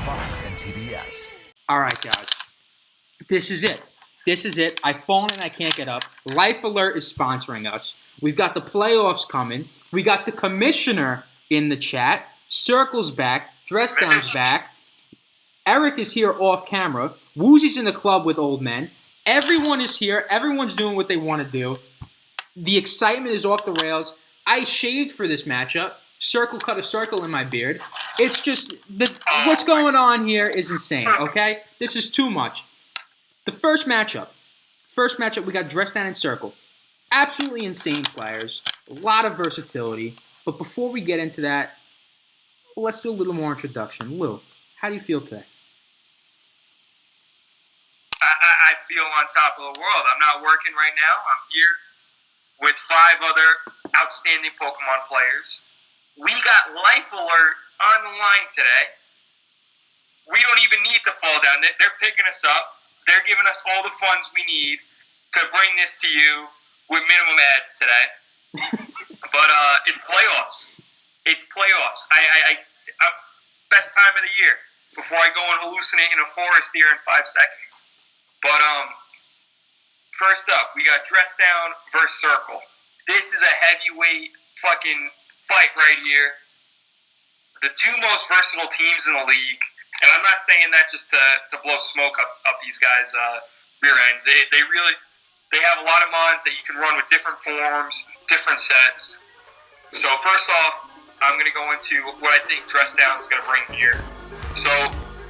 Fox and TBS. All right, guys. This is it. I've fallen and I can't get up. Life Alert is sponsoring us. We've got the playoffs coming. We got the commissioner in the chat. Circle's back. Dress Down's back. Eric is here off camera. Woozy's in the club with old men. Everyone is here. Everyone's doing what they want to do. The excitement is off the rails. I shaved for this matchup. Circle cut a circle in my beard. It's just, what's going on here is insane, okay? This is too much. The first matchup, we got Dress Down and Circle. Absolutely insane players. A lot of versatility. But before we get into that, let's do a little more introduction. Lou, how do you feel today? I feel on top of the world. I'm not working right now. I'm here with 5 other outstanding Pokemon players. We got Life Alert on the line today. We don't even need to fall down. They're picking us up. They're giving us all the funds we need to bring this to you with minimum ads today. But it's playoffs. It's playoffs. I best time of the year before I go and hallucinate in a forest here in 5 seconds. But first up, we got Dress Down versus Circle. This is a heavyweight fucking fight right here. The 2 most versatile teams in the league, and I'm not saying that just to blow smoke up these guys' rear ends. They have a lot of mons that you can run with different forms, different sets. So first off, I'm going to go into what I think Dress Down is going to bring here. So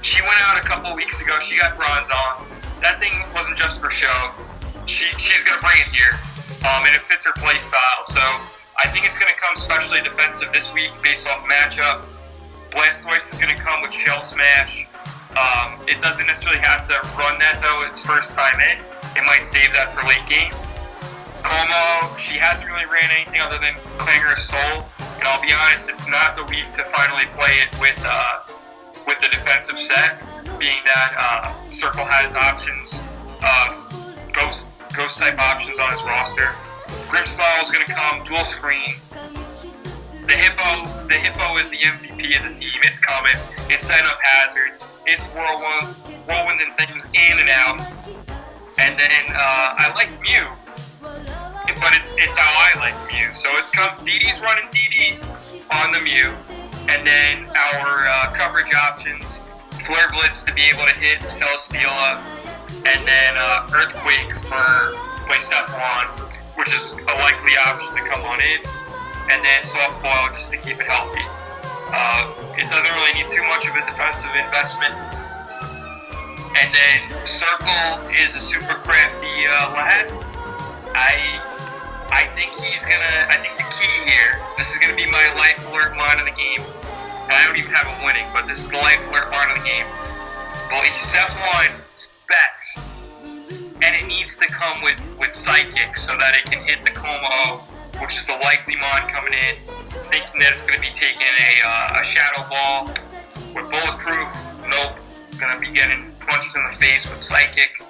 she went out a couple of weeks ago. She got bronze on. That thing wasn't just for show. She's going to bring it here, and it fits her play style. So I think it's going to come specially defensive this week based off matchup. Blastoise is going to come with Shell Smash. It doesn't necessarily have to run that, though. It's first time in. It might save that for late game. Como, she hasn't really ran anything other than Clangor's Soul. And I'll be honest, it's not the week to finally play it with the defensive set, being that Circle has options, ghost type options on his roster. Grimmsnarl is going to come, dual screen. The Hippo is the MVP of the team. It's coming. It's setting up hazards. It's whirlwinding things in and out. And then I like Mew, but it's how I like Mew. So it's DD's running DD on the Mew, and then our coverage options: Flare Blitz to be able to hit Celesteela, and then Earthquake for playstyle Juan, which is a likely option to come on in, and then Soft Boil just to keep it healthy. It doesn't really need too much of a defensive investment. And then Circle is a super crafty lad. I think I think the key here, this is gonna be my Life Alert line of the game. And I don't even have him winning, but this is the Life Alert line of the game. But he's step 1, Specs. And it needs to come with Psychic so that it can hit the Como, which is the likely mon coming in, thinking that it's going to be taking a Shadow Ball with Bulletproof. Nope. Going to be getting punched in the face with Psychic.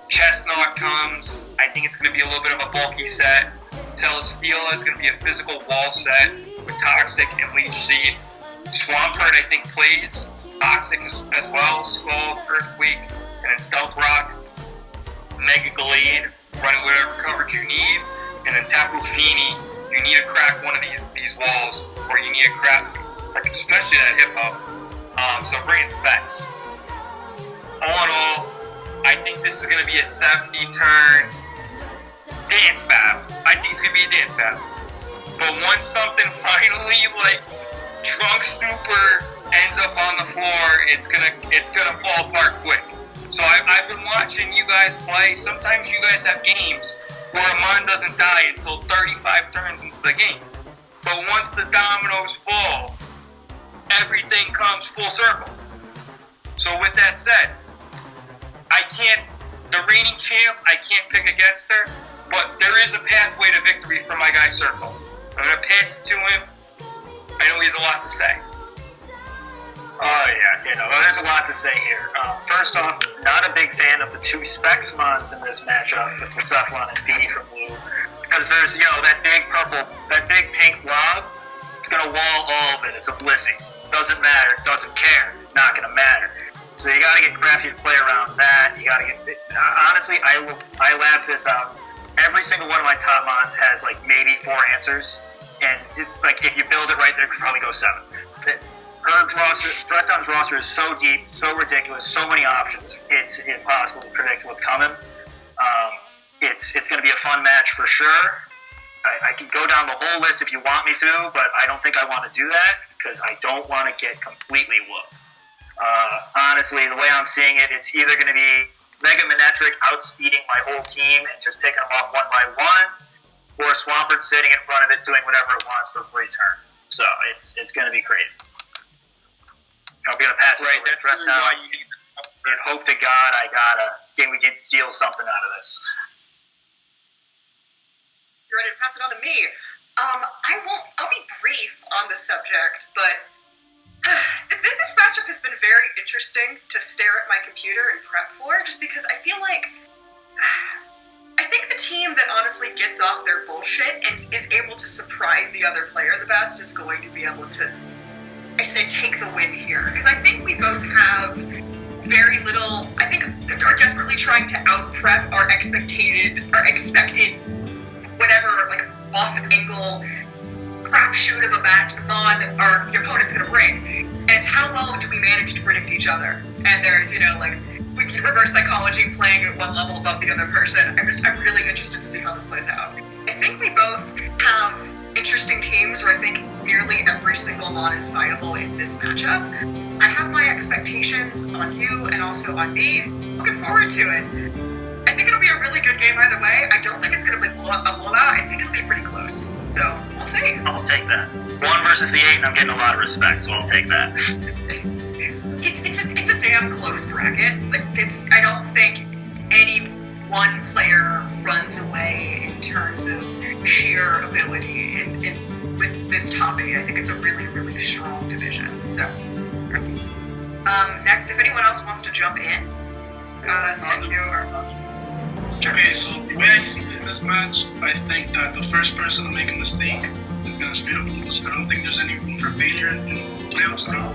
Chestnut comes. I think it's going to be a little bit of a bulky set. Celesteela is going to be a physical wall set with Toxic and Leech Seed. Swampert, I think, plays Toxic as well. Scald, Earthquake, and then Stealth Rock. Mega Glade, running whatever coverage you need. And then Tapu Fini, you need to crack one of these walls, or you need to crack, especially that Hippo. So bring in Specs. All in all, I think this is going to be a 70-turn dance battle. I think it's going to be a dance battle. But once something finally, Trunk Stupor ends up on the floor, it's gonna fall apart quick. So I've been watching you guys play. Sometimes you guys have games where a mon doesn't die until 35 turns into the game. But once the dominoes fall, everything comes full circle. So with that said, the reigning champ, I can't pick against her, but there is a pathway to victory for my guy Circle. I'm going to pass it to him. I know he has a lot to say. Oh, yeah, there's a lot to say here. First off, not a big fan of the 2 Specs mons in this matchup with Cephalon and B from Blue. Because there's, that big pink blob, it's going to wall all of it. It's a blissey. Doesn't matter. Doesn't care. not going to matter. So you got to get crafty to play around that. You got to get. Honestly, I lab this out. Every single one of my top mods has like maybe 4 answers, and like if you build it right, there could probably go 7. Her dress down's roster is so deep, so ridiculous, so many options. It's impossible to predict what's coming. It's going to be a fun match for sure. I can go down the whole list if you want me to, but I don't think I want to do that because I don't want to get completely whooped. Honestly, the way I'm seeing it, it's either going to be Mega Manetric outspeeding my whole team and just picking them off one by one, or Swampert sitting in front of it doing whatever it wants for free turn. So it's going to be crazy. I'm going to pass it over to Dress Down and hope to God we can steal something out of this. You're ready to pass it on to me. I'll be brief on the subject, but this matchup has been very interesting to stare at my computer and prep for, just because I feel like I think the team that honestly gets off their bullshit and is able to surprise the other player the best is going to be able to, take the win here. Because I think we both have very little, I think, are desperately trying to out-prep our expected, whatever, like, off-angle crapshoot of a match mod the opponent's going to bring. And it's how well do we manage to predict each other. And there's, we can reverse psychology playing at one level above the other person. I'm really interested to see how this plays out. I think we both have interesting teams where I think nearly every single mod is viable in this matchup. I have my expectations on you and also on me. Looking forward to it. I think it'll be a really good game either way. I don't think it's going to be a blowout. I think it'll be pretty close. So, we'll see. I'll take that. 1 versus the 8, and I'm getting a lot of respect, so I'll take that. It's a damn close bracket. Like, I don't think any one player runs away in terms of sheer ability with this top 8. I think it's a really, really strong division. So, next, if anyone else wants to jump in, Okay, so the way I see it in this match, I think that the first person to make a mistake is going to straight up lose. I don't think there's any room for failure in playoffs at all.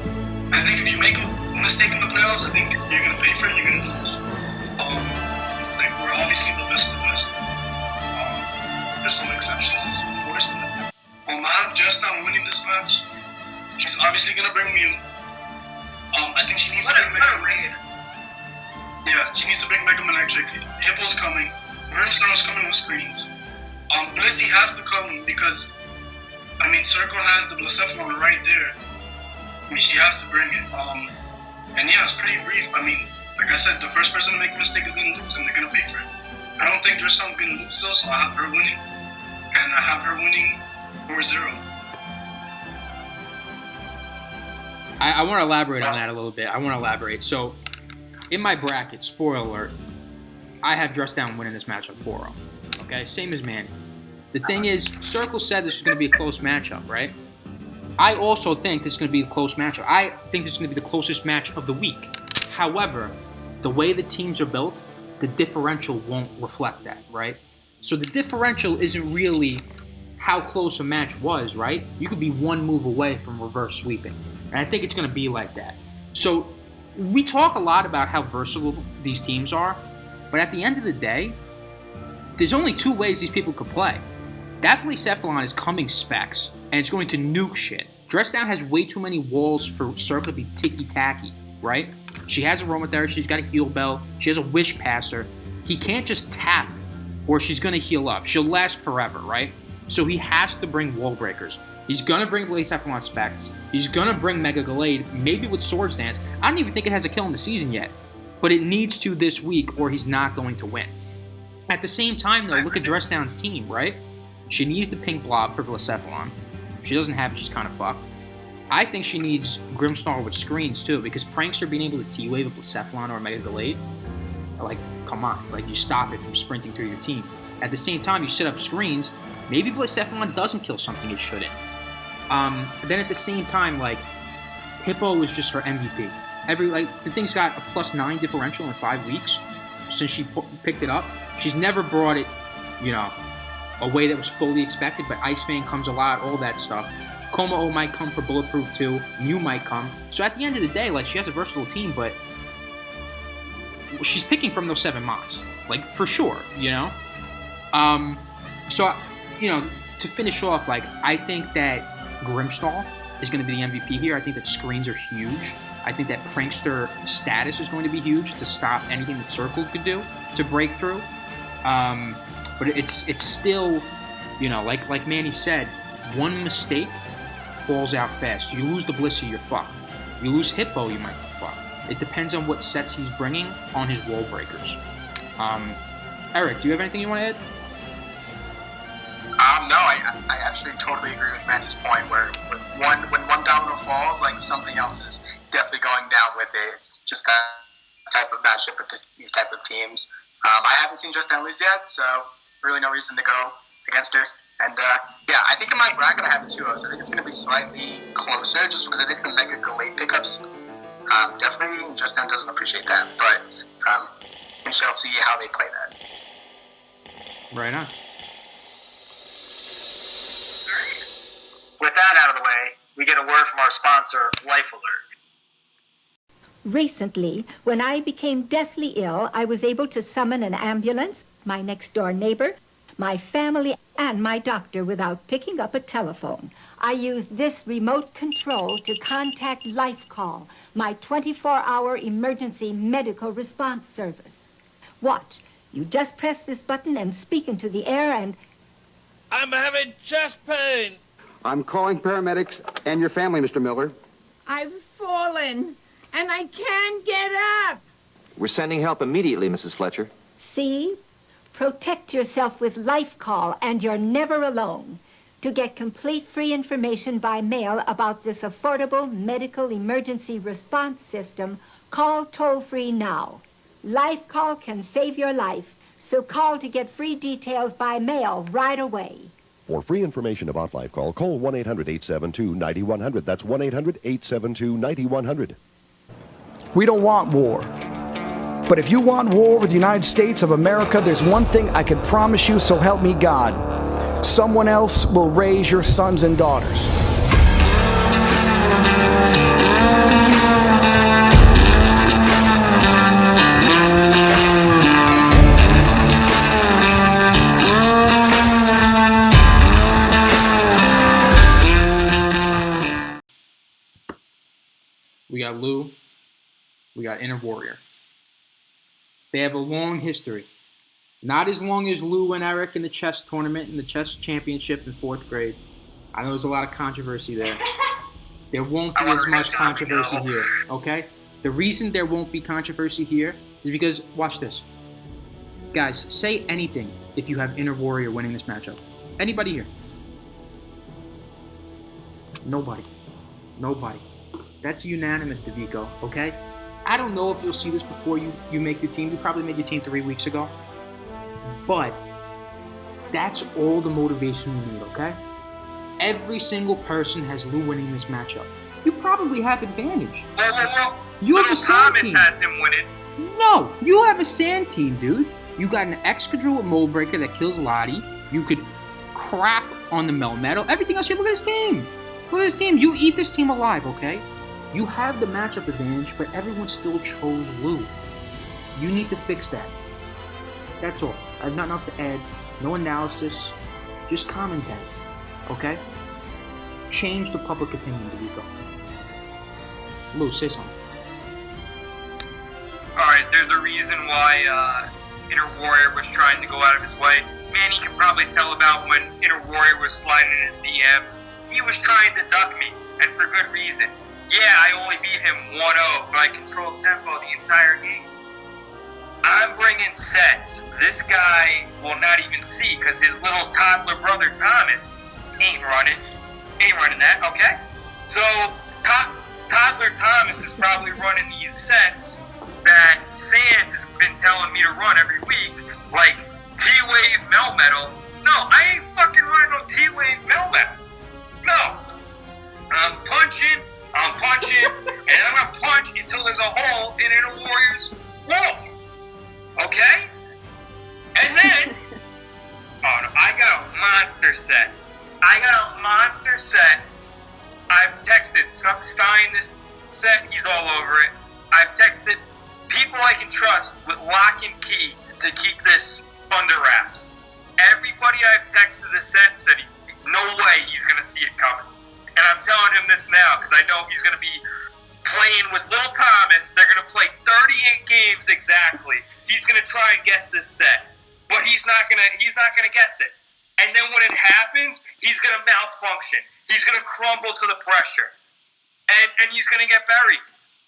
I think if you make a mistake in the playoffs, I think you're going to pay for it, you're going to lose. We're obviously the best of the best. There's some exceptions, of course, but I have Just Now winning this match. She's obviously going to bring Mew. I think she needs to bring she needs to bring Mega Electric. Hippo's coming. Wormsnarl's coming with screens. Blissey has to come because, Circle has the Blacephalon right there. She has to bring it. And yeah, it's pretty brief. Like I said, the first person to make a mistake is going to lose, and they're going to pay for it. I don't think Driston's going to lose though, so I have her winning. And I have her winning 4-0. I want to elaborate on that a little bit. So, in my bracket, spoiler alert, I have Dress Down winning this matchup 4-0. Okay, same as Manny. The thing is, Circle said this was going to be a close matchup, right? I also think this is going to be a close matchup. I think this is going to be the closest match of the week. However, the way the teams are built, the differential won't reflect that, right? So the differential isn't really how close a match was, right? You could be one move away from reverse sweeping. And I think it's going to be like that. So we talk a lot about how versatile these teams are, but at the end of the day, there's only 2 ways these people could play. That Blacephalon is coming specs, and it's going to nuke shit. Dress Down has way too many walls for Circle to be ticky-tacky, right? She has Aromatherapy, she's got a Heal Bell, she has a Wish Passer. He can't just tap, or she's going to heal up. She'll last forever, right? So he has to bring Wall Breakers. He's going to bring Blacephalon specs. He's going to bring Mega Gallade, maybe with Swords Dance. I don't even think it has a kill in the season yet. But it needs to this week, or he's not going to win. At the same time, though, look at Dress Down's team, right? She needs the pink blob for Blacephalon. If she doesn't have it, she's kind of fucked. I think she needs Grimmsnarl with screens, too, because Prankster being able to T-Wave a Blacephalon or a Mega Gallade, like, come on. Like, you stop it from sprinting through your team. At the same time, you set up screens. Maybe Blacephalon doesn't kill something it shouldn't. Then at the same time, like, Hippo is just her MVP. The thing's got a +9 differential in 5 weeks since she picked it up. She's never brought it, a way that was fully expected, but Ice Fang comes a lot, all that stuff. Como might come for Bulletproof 2. Mew might come. So at the end of the day, like, she has a versatile team, but she's picking from those 7 mods. Like, for sure, you know? So, you know, to finish off, like, I think that Grimstall is going to be the MVP here. I think that screens are huge. I think that Prankster status is going to be huge to stop anything that Circle could do to break through. But it's still, you know, like Manny said, one mistake falls out fast. You lose the Blissey, you're fucked. You lose Hippo, you might be fucked. It depends on what sets he's bringing on his wall breakers. Eric, do you have anything you want to add? No, I actually totally agree with Manny's point where when one domino falls, like, something else is definitely going down with it. It's just that type of matchup with these type of teams. I haven't seen Justin lose yet, so really no reason to go against her. And yeah, I think in my bracket I have 2 O's. I think it's going to be slightly closer just because I think the Mega Galate pickups, definitely Justin doesn't appreciate that. But we shall see how they play that. Right on. With that out of the way, we get a word from our sponsor, Life Alert. Recently, when I became deathly ill, I was able to summon an ambulance, my next-door neighbor, my family, and my doctor without picking up a telephone. I used this remote control to contact Life Call, my 24-hour emergency medical response service. Watch. You just press this button and speak into the air and... I'm having chest pain. I'm calling paramedics and your family, Mr. Miller. I've fallen, and I can't get up. We're sending help immediately, Mrs. Fletcher. See? Protect yourself with Life Call, and you're never alone. To get complete free information by mail about this affordable medical emergency response system, call toll-free now. Life Call can save your life, so call to get free details by mail right away. For free information about Life Call, call 1-800-872-9100. That's 1-800-872-9100. We don't want war. But if you want war with the United States of America, there's one thing I can promise you, so help me God. Someone else will raise your sons and daughters. We got Lou. We got Inner Warrior. They have a long history. Not as long as Lou and Eric in the chess tournament and the chess championship in 4th grade. I know there's a lot of controversy there. There won't be as much controversy here, okay? The reason there won't be controversy here is because, watch this. Guys, say anything if you have Inner Warrior winning this matchup. Anybody here? Nobody. Nobody. That's unanimous, Davico, okay? I don't know if you'll see this before you make your team. You probably made your team 3 weeks ago. But that's all the motivation you need, okay? Every single person has Lou winning this matchup. You probably have advantage. You have a sand team. Has him winning. No, you have a sand team, dude. You got an Excadrill with Mold Breaker that kills Lottie. You could crap on the Melmetal. Everything else, look at this team. Look at this team. You eat this team alive, okay? You have the matchup advantage, but everyone still chose Lou. You need to fix that. That's all. I have nothing else to add. No analysis. Just commentate. Okay? Change the public opinion, Davico. Lou, say something. Alright, there's a reason why Inner Warrior was trying to go out of his way. Manny can probably tell about when Inner Warrior was sliding in his DMs. He was trying to duck me, and for good reason. Yeah, I only beat him 1-0, but I controlled tempo the entire game. I'm bringing sets. This guy will not even see, because his little toddler brother Thomas ain't running that, okay? So, toddler Thomas is probably running these sets that Sands has been telling me to run every week, like T-Wave Melmetal. No, I ain't fucking running no T-Wave Melmetal. No. I'm punching, and I'm gonna punch until there's a hole in Inner Warrior's wall. Okay? And then, oh no, I got a monster set. texted Stein this set, he's all over it. I've texted people I can trust with lock and key to keep this under wraps. Everybody I've texted this set said no way he's going to see it coming. And I'm telling him this now because I know he's going to be playing with Little Thomas. They're going to play 38 games exactly. He's going to try and guess this set, but he's not going to guess it. And then when it happens, he's going to malfunction. He's going to crumble to the pressure, and he's going to get buried,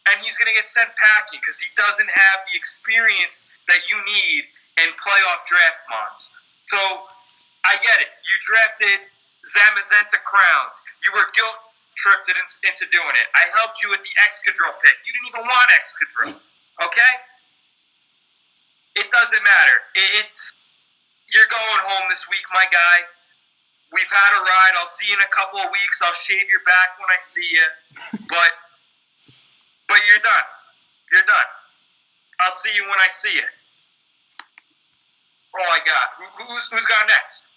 and he's going to get sent packing because he doesn't have the experience that you need in playoff draft mons. So I get it. You drafted Zamazenta Crowns. You were guilt-tripped into doing it. I helped you with the Excadrill pick. You didn't even want Excadrill. Okay? It doesn't matter. You're going home this week, my guy. We've had a ride. I'll see you in a couple of weeks. I'll shave your back when I see you. But you're done. You're done. I'll see you when I see you. All I got. Who's got next?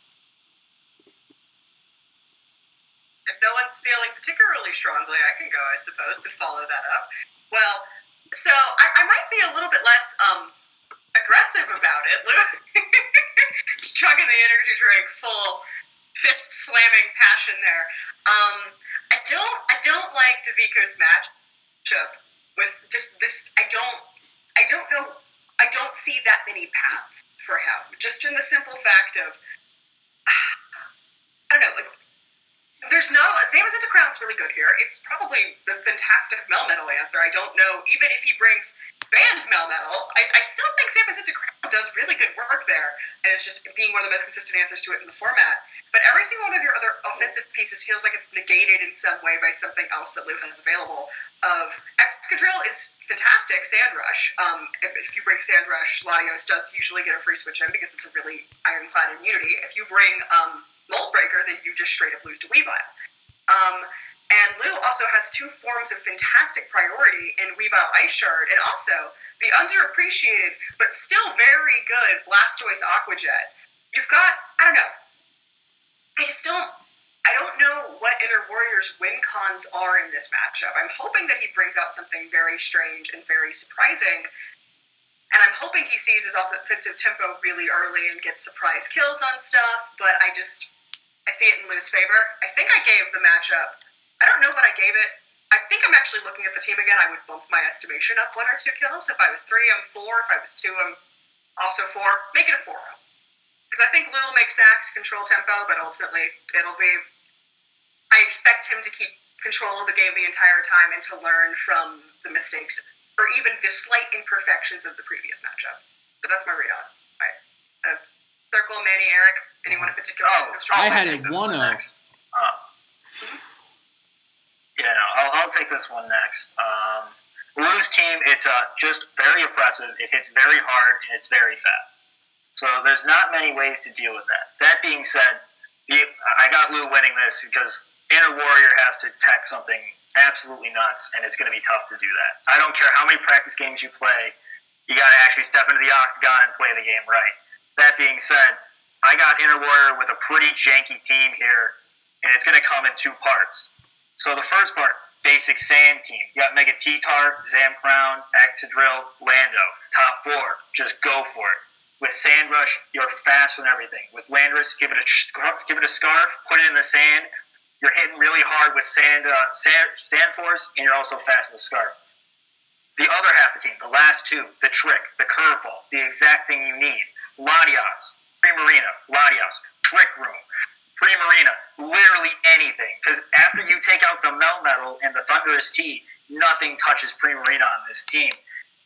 If no one's feeling particularly strongly, I can go, I suppose, to follow that up. Well, so I might be a little bit less aggressive about it. Chugging the energy drink, full fist slamming passion there. I don't like Deviko's matchup with just this. I don't know. I don't see that many paths for him. Just in the simple fact of, I don't know, like, there's no, Zamazenta Crown's really good here. It's probably the fantastic Melmetal answer. I don't know, even if he brings banned Melmetal, I still think Zamazenta Crown does really good work there, and it's just being one of the most consistent answers to it in the format. But every single one of your other offensive pieces feels like it's negated in some way by something else that Lou has available. Excadrill is fantastic, Sandrush. If you bring Sandrush, Latios does usually get a free switch in because it's a really ironclad immunity. If you bring Mold Breaker, then you just straight up lose to Weavile. And Lou also has two forms of fantastic priority in Weavile Ice Shard, and also the underappreciated but still very good Blastoise Aquajet. You've got, I don't know, I don't know what Inner Warrior's win cons are in this matchup. I'm hoping that he brings out something very strange and very surprising, and I'm hoping he sees his offensive tempo really early and gets surprise kills on stuff, but I see it in Lou's favor. I think I gave the matchup, I don't know what I gave it. I think I'm actually looking at the team again. I would bump my estimation up 1 or 2 kills. If I was 3, I'm 4. If I was 2, I'm also 4. Make it a 4. Because I think Lou will make sacks, control tempo, but ultimately it'll be, I expect him to keep control of the game the entire time and to learn from the mistakes or even the slight imperfections of the previous matchup. So that's my read on it. All right. Circle, Manny, Eric, anyone in particular? I had it 1-0. Yeah, no, I'll take this one next. Lou's team, it's just very oppressive. It hits very hard, and it's very fast. So there's not many ways to deal with that. That being said, I got Lou winning this because Inner Warrior has to tech something absolutely nuts, and it's going to be tough to do that. I don't care how many practice games you play, you got to actually step into the octagon and play the game right. That being said, I got Inner Warrior with a pretty janky team here, and it's going to come in 2 parts. So the first part, basic sand team. You got Mega T-Tar, Zamcrown, Excadrill, Lando. Top 4, just go for it. With Sandrush, you're fast and everything. With Landorus, give it a scarf, put it in the sand. You're hitting really hard with sand force, and you're also fast with the scarf. The other half of the team, the last 2, the trick, the curveball, the exact thing you need. Latios, Primarina, Latios, Trick Room, Primarina, literally anything. Because after you take out the Melmetal and the Thunderous Tea, nothing touches Primarina on this team.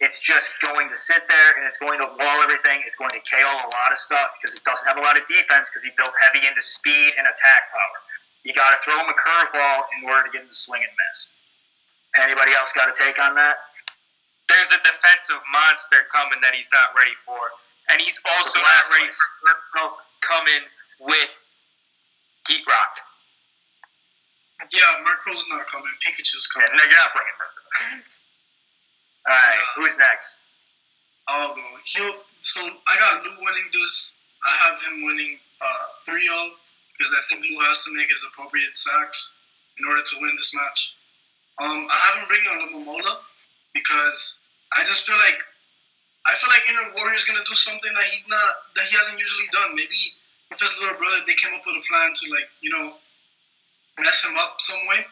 It's just going to sit there, and it's going to wall everything. It's going to KO a lot of stuff because it doesn't have a lot of defense because he built heavy into speed and attack power. You got to throw him a curveball in order to get him to swing and miss. Anybody else got a take on that? There's a defensive monster coming that he's not ready for. And he's also not ready for Murkrow coming with Heat Rock. Yeah, Murkrow's not coming. Pikachu's coming. Yeah, no, you're not bringing Murkrow. Alright, who's next? I'll go. So I got Lou winning this. I have him winning 3-0 because I think Lou has to make his appropriate sacks in order to win this match. I haven't bring on Momola because I feel like Inner Warrior is gonna do something that he hasn't usually done. Maybe with his little brother, they came up with a plan to mess him up some way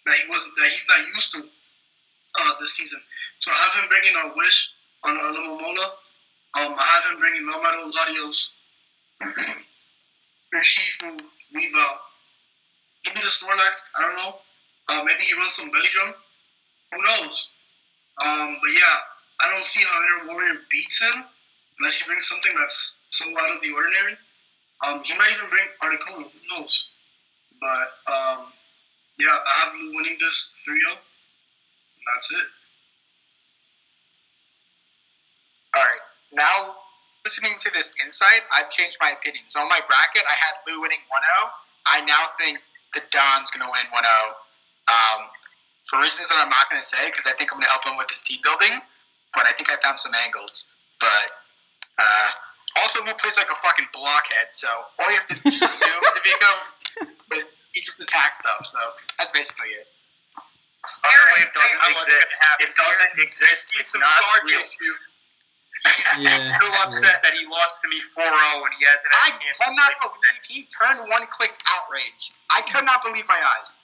that he's not used to this season. So I have him bringing a Wish on Momola. I have him bringing Melmetal, Latios, Urshifu, Weavile. Maybe the Snorlax, I don't know. Maybe he runs some belly drum. Who knows? But yeah, I don't see how Inner Warrior beats him unless he brings something that's so out of the ordinary. He might even bring Articuno. Who knows? But yeah, I have Lou winning this 3-0. And that's it. All right. Now, listening to this insight, I've changed my opinion. So on my bracket, I had Lou winning 1-0. I now think the Don's going to win 1-0. For reasons that I'm not going to say, because I think I'm going to help him with his team building. But I think I found some angles. But also, Lou plays like a fucking blockhead. So all you have to just assume to become is he just attacks stuff. So that's basically it. Thunderwave doesn't exist. It doesn't exist. It's not real. Yeah. I'm so upset that he lost to me 4-0 when he hasn't had a chance. I cannot believe he turned one-click outrage. I could not believe my eyes.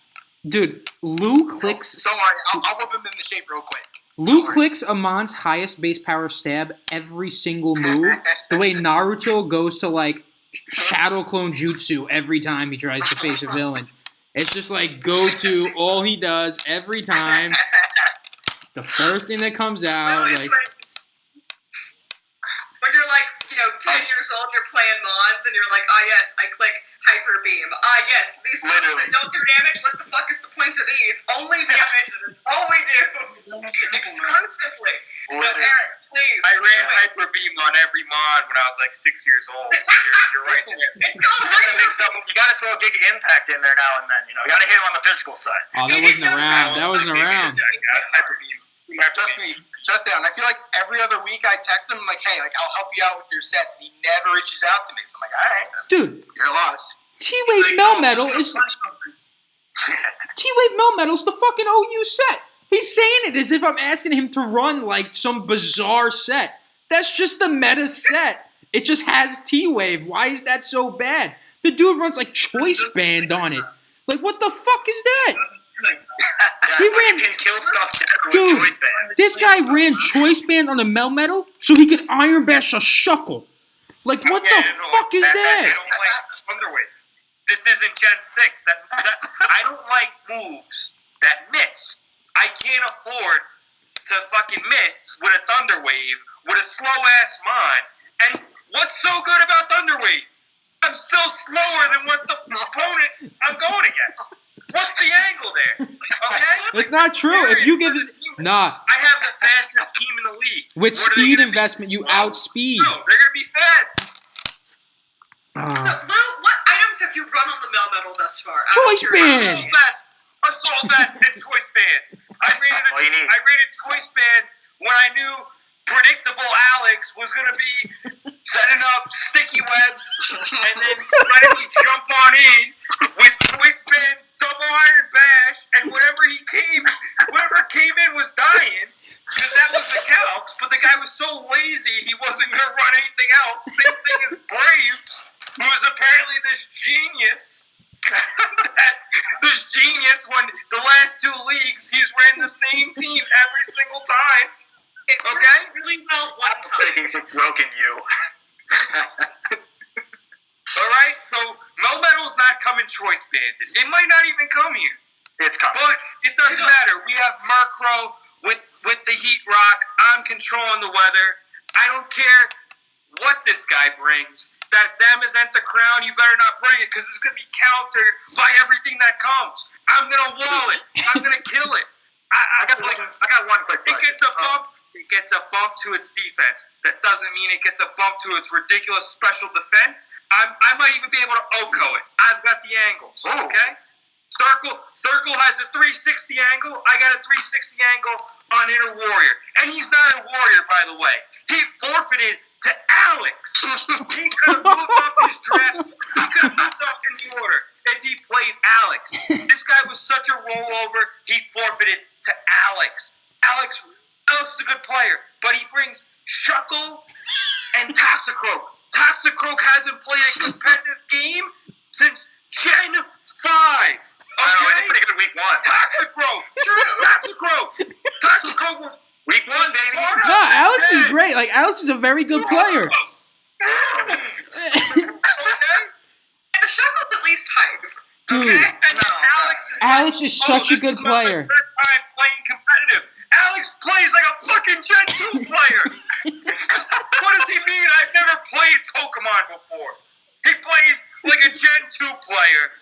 Dude, Lou clicks. Don't worry, I'll whip him in the shape real quick. Lou clicks Amon's highest base power stab every single move. The way Naruto goes to like Shadow Clone Jutsu every time he tries to face a villain. It's just like go to all he does every time. The first thing that comes out, like. When you're like, 10 years old, you're playing Mons, and you're like, yes, I click Hyper Beam. Yes, these moves that don't do damage, what the fuck is the point of these? Only damage, and it's all we do. Exclusively. No, Eric, please. I ran Hyper Beam on every Mon when I was like 6 years old, so you're right there. It's called Hyper Beam. You gotta throw a Giga Impact in there now and then, You gotta hit him on the physical side. Oh, that wasn't around. That wasn't around. Hyper Beam. Trust me. I feel like every other week I text him like, hey, like I'll help you out with your sets, and he never reaches out to me. So I'm like, all right, dude, you're lost. T-Wave Melmetal is T-Wave Melmetal's the fucking OU set. He's saying it as if I'm asking him to run like some bizarre set. That's just the meta set. It just has T-Wave. Why is that so bad? The dude runs like Choice Band on it. Like, what the fuck is that? He ran. Dude, this guy ran Choice Band on a Melmetal so he could Iron Bash a Shuckle. Like, what the fuck is that? I don't like Thunderwave. This isn't Gen 6. I don't like moves that miss. I can't afford to fucking miss with a Thunderwave with a slow-ass Mon. And what's so good about Thunderwave? I'm still slower than what the opponent I'm going against. What's the angle there? Okay? It's not true. If you give it... Nah. I have the fastest team in the league. With speed investment, you outspeed. No, they're going to be fast. So, Lou, what items have you run on the Melmetal thus far? Choice Band! Assault Vest and Choice Band. I rated Choice Band when I knew predictable Alex was going to be setting up sticky webs and then letting me jump on in with Choice Band, double Iron Bash, and whatever came in was dying, because that was the calcs, but the guy was so lazy he wasn't going to run anything else. Same thing as Braves, who was apparently this genius. This genius when the last two leagues he's ran the same team every single time. It worked really well one time. He's broken you. Alright, so Melmetal's not coming Choice Banded. It might not even come here. It's coming. But it doesn't matter. We have Murkrow with the Heat Rock. I'm controlling the weather. I don't care what this guy brings. That Zamazenta crown, you better not bring it, because it's going to be countered by everything that comes. I'm going to wall it. I'm going to kill it. I got one quick question. It gets a bump to its defense. That doesn't mean it gets a bump to its ridiculous special defense. I might even be able to OHKO it. I've got the angles. Okay? Circle has a 360 angle. I got a 360 angle on Inner Warrior. And he's not a warrior, by the way. He forfeited to Alex. He could have moved up his drafts. He could have moved up in the order. as he played Alex. This guy was such a rollover, he forfeited to Alex. Alex is a good player, but he brings Shuckle and Toxicroak. Toxicroak hasn't played a competitive game since Gen 5. Okay? Pretty good week 1. Toxicroak. Toxicroak was week 1, baby. No, Alex is great. Like, Alex is a very good player. Okay? And the Shuckle's at least hype. Dude. Okay? And Alex is such a good player. This is my first time playing competitive. Alex plays like a fucking Gen 2 player. What does he mean? I've never played Pokemon before. He plays like a Gen 2 player.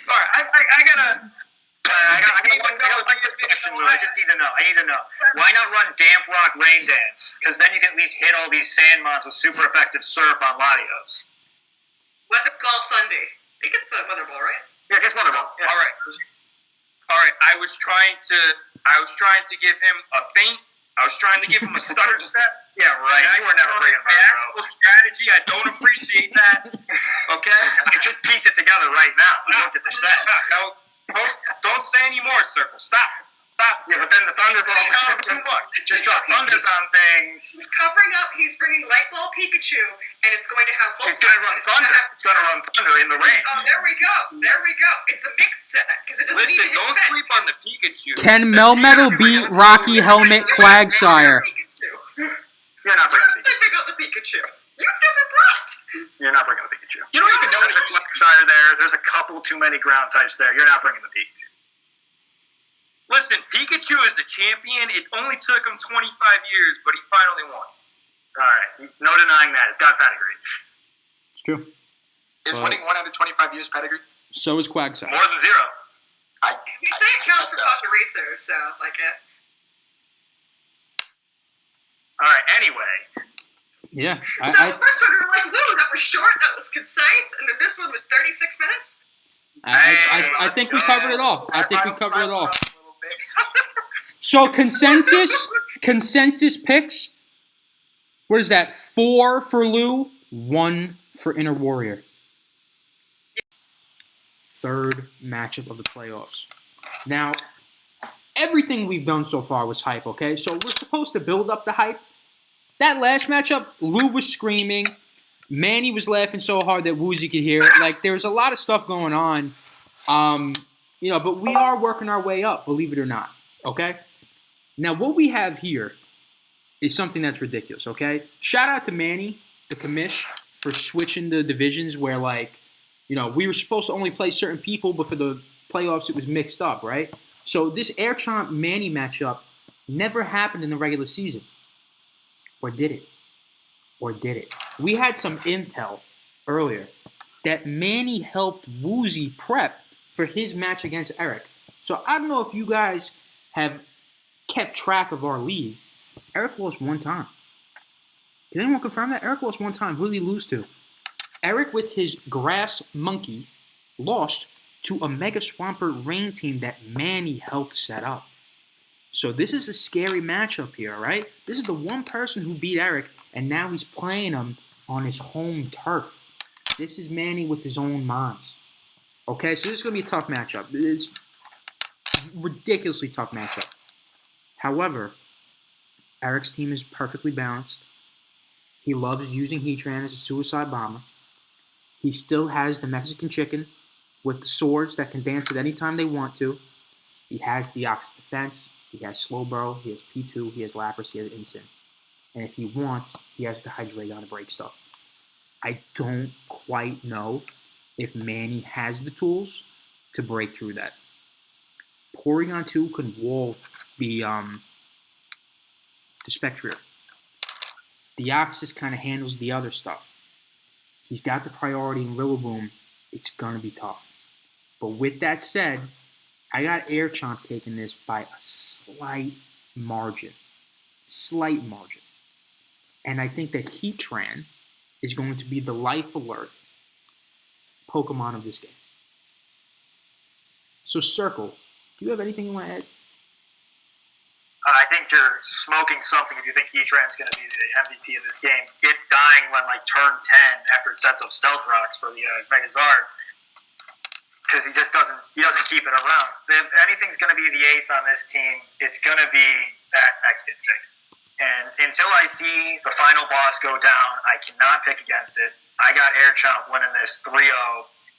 Alright, I gotta one quick question, Lou. I need to know. Why not run Damp Rock Rain Dance? Because then you can at least hit all these Sandmons with super effective Surf on Latios. Weather Ball Sunday. He gets the Weather Ball, right? Yeah, gets Weather Ball. Yeah. All right. I was trying to give him a feint. I was trying to give him a stutter step. Yeah, right. You were never bringing my actual strategy. I don't appreciate that. Okay? I just piece it together right now. I looked at the set. Don't say any more, Circle. Stop. Yeah, but then the Thunderbolt too much. Just drop thunders on things. He's covering up. He's bringing Light Ball Pikachu, and it's going to have Volt. It's going to run Thunder. It's going to run Thunder in the rain. Oh, there we go. It's a mixed set because it doesn't need to hit don't defense. sleep on the Pikachu. Can Melmetal beat Rocky Helmet Quagsire? You're not bringing the Pikachu. Pick up the Pikachu. You've never brought. You're not bringing the Pikachu. You don't even know there's a Quagsire there. There's a couple too many ground types there. You're not bringing the Pikachu. Listen, Pikachu is the champion. It only took him 25 years, but he finally won. All right. No denying that. It's got pedigree. It's true. Is winning 1 out of 25 years pedigree? So is Quagsire. More than 0. We say it counts for Pachirisu, so like it. All right. Anyway. Yeah. So the first one we were like, whoa, that was short, that was concise, and then this one was 36 minutes. I think we covered it all. So consensus picks. What is that? 4 for Lou, 1 for Inner Warrior. Third matchup of the playoffs. Now, everything we've done so far was hype, okay? So we're supposed to build up the hype. That last matchup, Lou was screaming. Manny was laughing so hard that Woozy could hear it. Like, there was a lot of stuff going on. But we are working our way up, believe it or not. Okay? Now, what we have here is something that's ridiculous, okay? Shout out to Manny, the Comish, for switching the divisions where, we were supposed to only play certain people, but for the playoffs, it was mixed up, right? So this Airchomp Manny matchup never happened in the regular season. Or did it? We had some intel earlier that Manny helped Woozy prep for his match against Eric. So I don't know if you guys have kept track of our lead. Eric lost 1 time. Can anyone confirm that? Eric lost 1 time. Who did he lose to? Eric, with his Grass Monkey, lost to a Mega Swampert Rain team that Manny helped set up. So this is a scary matchup here, right? This is the one person who beat Eric, and now he's playing him on his home turf. This is Manny with his own mons. Okay, so this is going to be a tough matchup. It's a ridiculously tough matchup. However, Eric's team is perfectly balanced. He loves using Heatran as a suicide bomber. He still has the Mexican chicken with the swords that can dance at any time they want to. He has the Deoxys defense. He has Slowbro. He has P2. He has Lapras. He has Instant. And if he wants, he has the Hydreigon to break stuff. I don't quite know if Manny has the tools to break through that. Porygon 2 could wall the Spectrier. Deoxys kind of handles the other stuff. He's got the priority in Rillaboom. It's going to be tough. But with that said, I got Airchomp taking this by a slight margin. And I think that Heatran is going to be the life alert Pokemon of this game. So, Circle, do you have anything you want to add? I think you're smoking something if you think Heatran's going to be the MVP of this game. It's dying when, turn 10, after it sets up Stealth Rocks for the Megazard. because he doesn't keep it around. If anything's going to be the ace on this team, it's going to be that Mexican chicken. And until I see the final boss go down, I cannot pick against it. I got Airchomp winning this 3-0.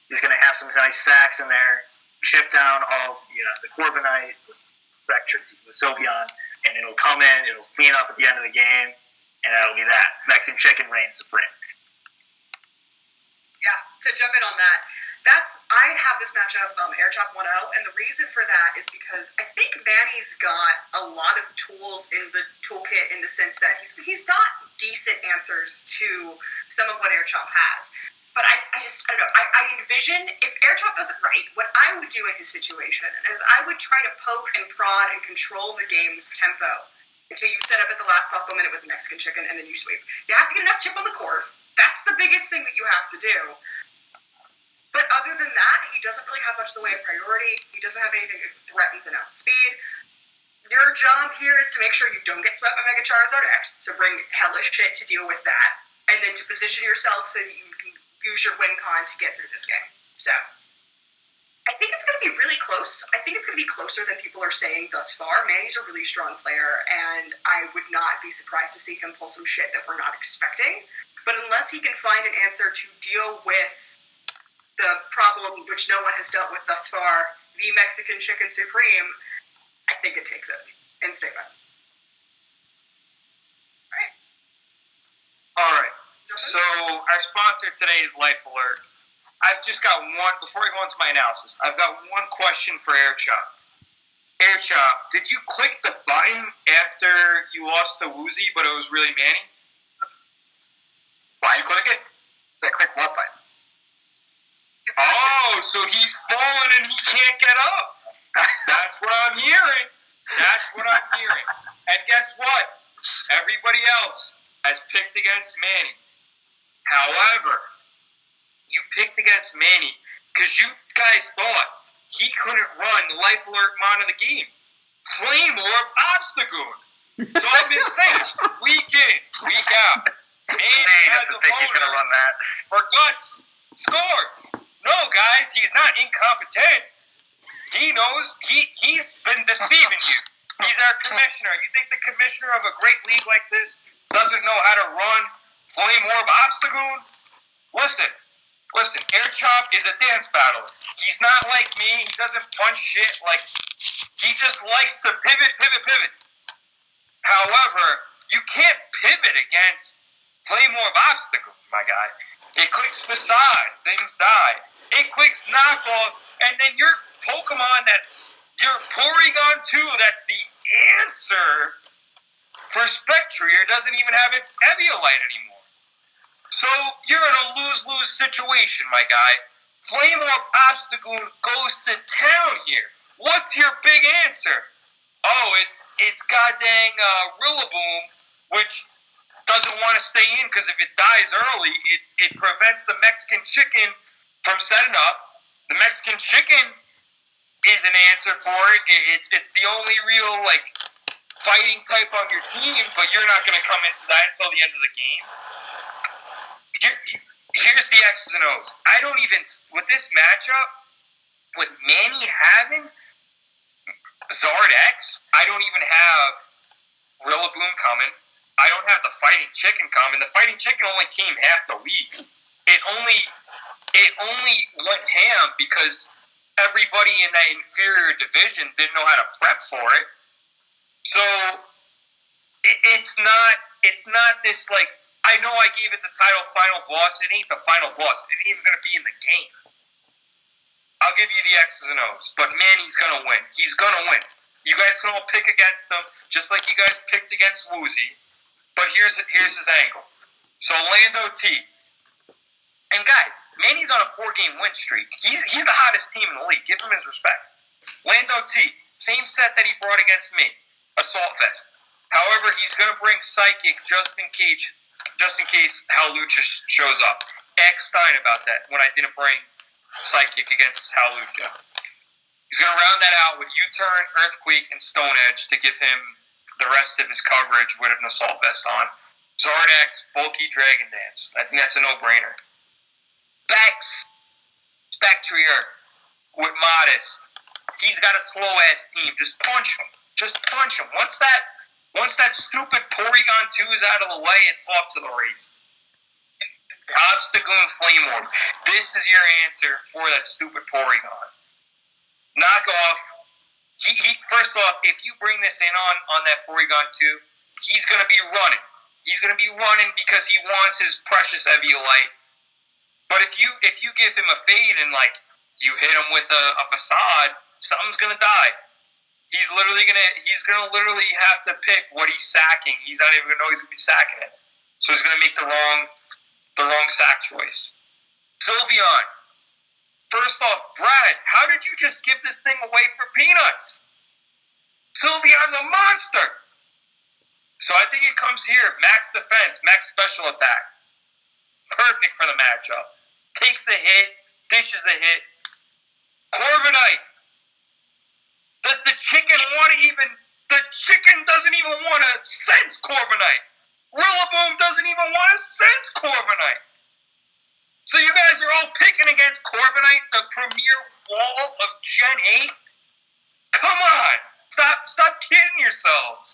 He's going to have some nice sacks in there, chip down all the Corbinite, the Sylveon, and it'll come in, it'll clean up at the end of the game, and that'll be that. Mexican chicken reigns supreme. Yeah, to jump in on that, I have this matchup, Airchomp 1-0, and the reason for that is because I think Manny's got a lot of tools in the toolkit in the sense that he's got decent answers to some of what Airchomp has. But I don't know, I envision if Airchomp does it right, what I would do in his situation is I would try to poke and prod and control the game's tempo until you set up at the last possible minute with the Mexican chicken and then you sweep. You have to get enough chip on the Corv. That's the biggest thing that you have to do. But other than that, he doesn't really have much in the way of priority. He doesn't have anything that threatens an outspeed. Your job here is to make sure you don't get swept by Mega Charizard X, so bring hellish shit to deal with that, and then to position yourself so that you can use your win con to get through this game. So, I think it's going to be really close. I think it's going to be closer than people are saying thus far. Manny's a really strong player, and I would not be surprised to see him pull some shit that we're not expecting. But unless he can find an answer to deal with the problem which no one has dealt with thus far, the Mexican Chicken Supreme, I think it takes it in statement. All right. So our sponsor today is Life Alert. I've just got one, before I go into my analysis, I've got one question for Airchomp. Airchomp, did you click the button after you lost to Woozy, but it was really Manny? Why? You click it? I click what button? Oh, so he's fallen and he can't get up. That's what I'm hearing. And guess what? Everybody else has picked against Manny. However, you picked against Manny because you guys thought he couldn't run the Life Alert mon of the game. Flame Orb Obstagoon. So I'm just saying, week in, week out. Manny doesn't think he's going to run that. For guts, scores. No, guys, he's not incompetent. He knows he's been deceiving you. He's our commissioner. You think the commissioner of a great league like this doesn't know how to run Flame Orb Obstagoon? Listen, Airchomp is a dance battler. He's not like me. He doesn't punch shit like... He just likes to pivot. However, you can't pivot against Flame Orb Obstagoon, my guy. It clicks Facade, things die. It clicks Knockoff, and then your Pokemon your Porygon 2, that's the answer for Spectrier, doesn't even have its Eviolite anymore. So you're in a lose-lose situation, my guy. Flame Orb Obstagoon goes to town here. What's your big answer? Oh, it's goddamn Rillaboom, which doesn't want to stay in because if it dies early, it prevents the Mexican chicken from setting up. The Mexican chicken is an answer for it. It's the only real fighting type on your team, but you're not going to come into that until the end of the game. Here's the X's and O's. I don't even, with this matchup, with Manny having Zard X, I don't even have Rillaboom coming. I don't have the Fighting Chicken coming. The Fighting Chicken only came half the week. It only went ham because everybody in that inferior division didn't know how to prep for it. So it's not this I know I gave it the title final boss. It ain't the final boss. It ain't even gonna be in the game. I'll give you the X's and O's, but Manny's gonna win. He's gonna win. You guys can all pick against him, just like you guys picked against Woozy. But here's his angle. So Lando T. And guys, Manny's on a 4-game win streak. He's the hottest team in the league. Give him his respect. Lando T. Same set that he brought against me. Assault Vest. However, he's going to bring Psychic just in case Howlucha shows up. Ask Stein about that when I didn't bring Psychic against Howlucha. He's going to round that out with U-Turn, Earthquake, and Stone Edge to give him the rest of his coverage with an Assault Vest on. Zardex, Bulky Dragon Dance. I think that's a no-brainer. Spectrier. with Modest. He's got a slow-ass team. Just punch him. Just punch him. Once that stupid Porygon 2 is out of the way, it's off to the race. Obstagoon Flame Orb. This is your answer for that stupid Porygon. Knock off. He first off, if you bring this in on that Porygon 2, he's going to be running. He's going to be running because he wants his precious Eviolite. But if you give him a fade and like you hit him with a facade, something's going to die. He's gonna literally have to pick what he's sacking. He's not even gonna know he's gonna be sacking it. So he's gonna make the wrong sack choice. Sylveon. First off, Brad, how did you just give this thing away for peanuts? Sylveon's a monster. So I think it comes here. Max defense, max special attack. Perfect for the matchup. Takes a hit, dishes a hit. Corviknight. Does the chicken want to even... The chicken doesn't even want to sense Corviknight. Rillaboom doesn't even want to sense Corviknight. So you guys are all picking against Corviknight, the premier wall of Gen 8? Come on. Stop kidding yourselves.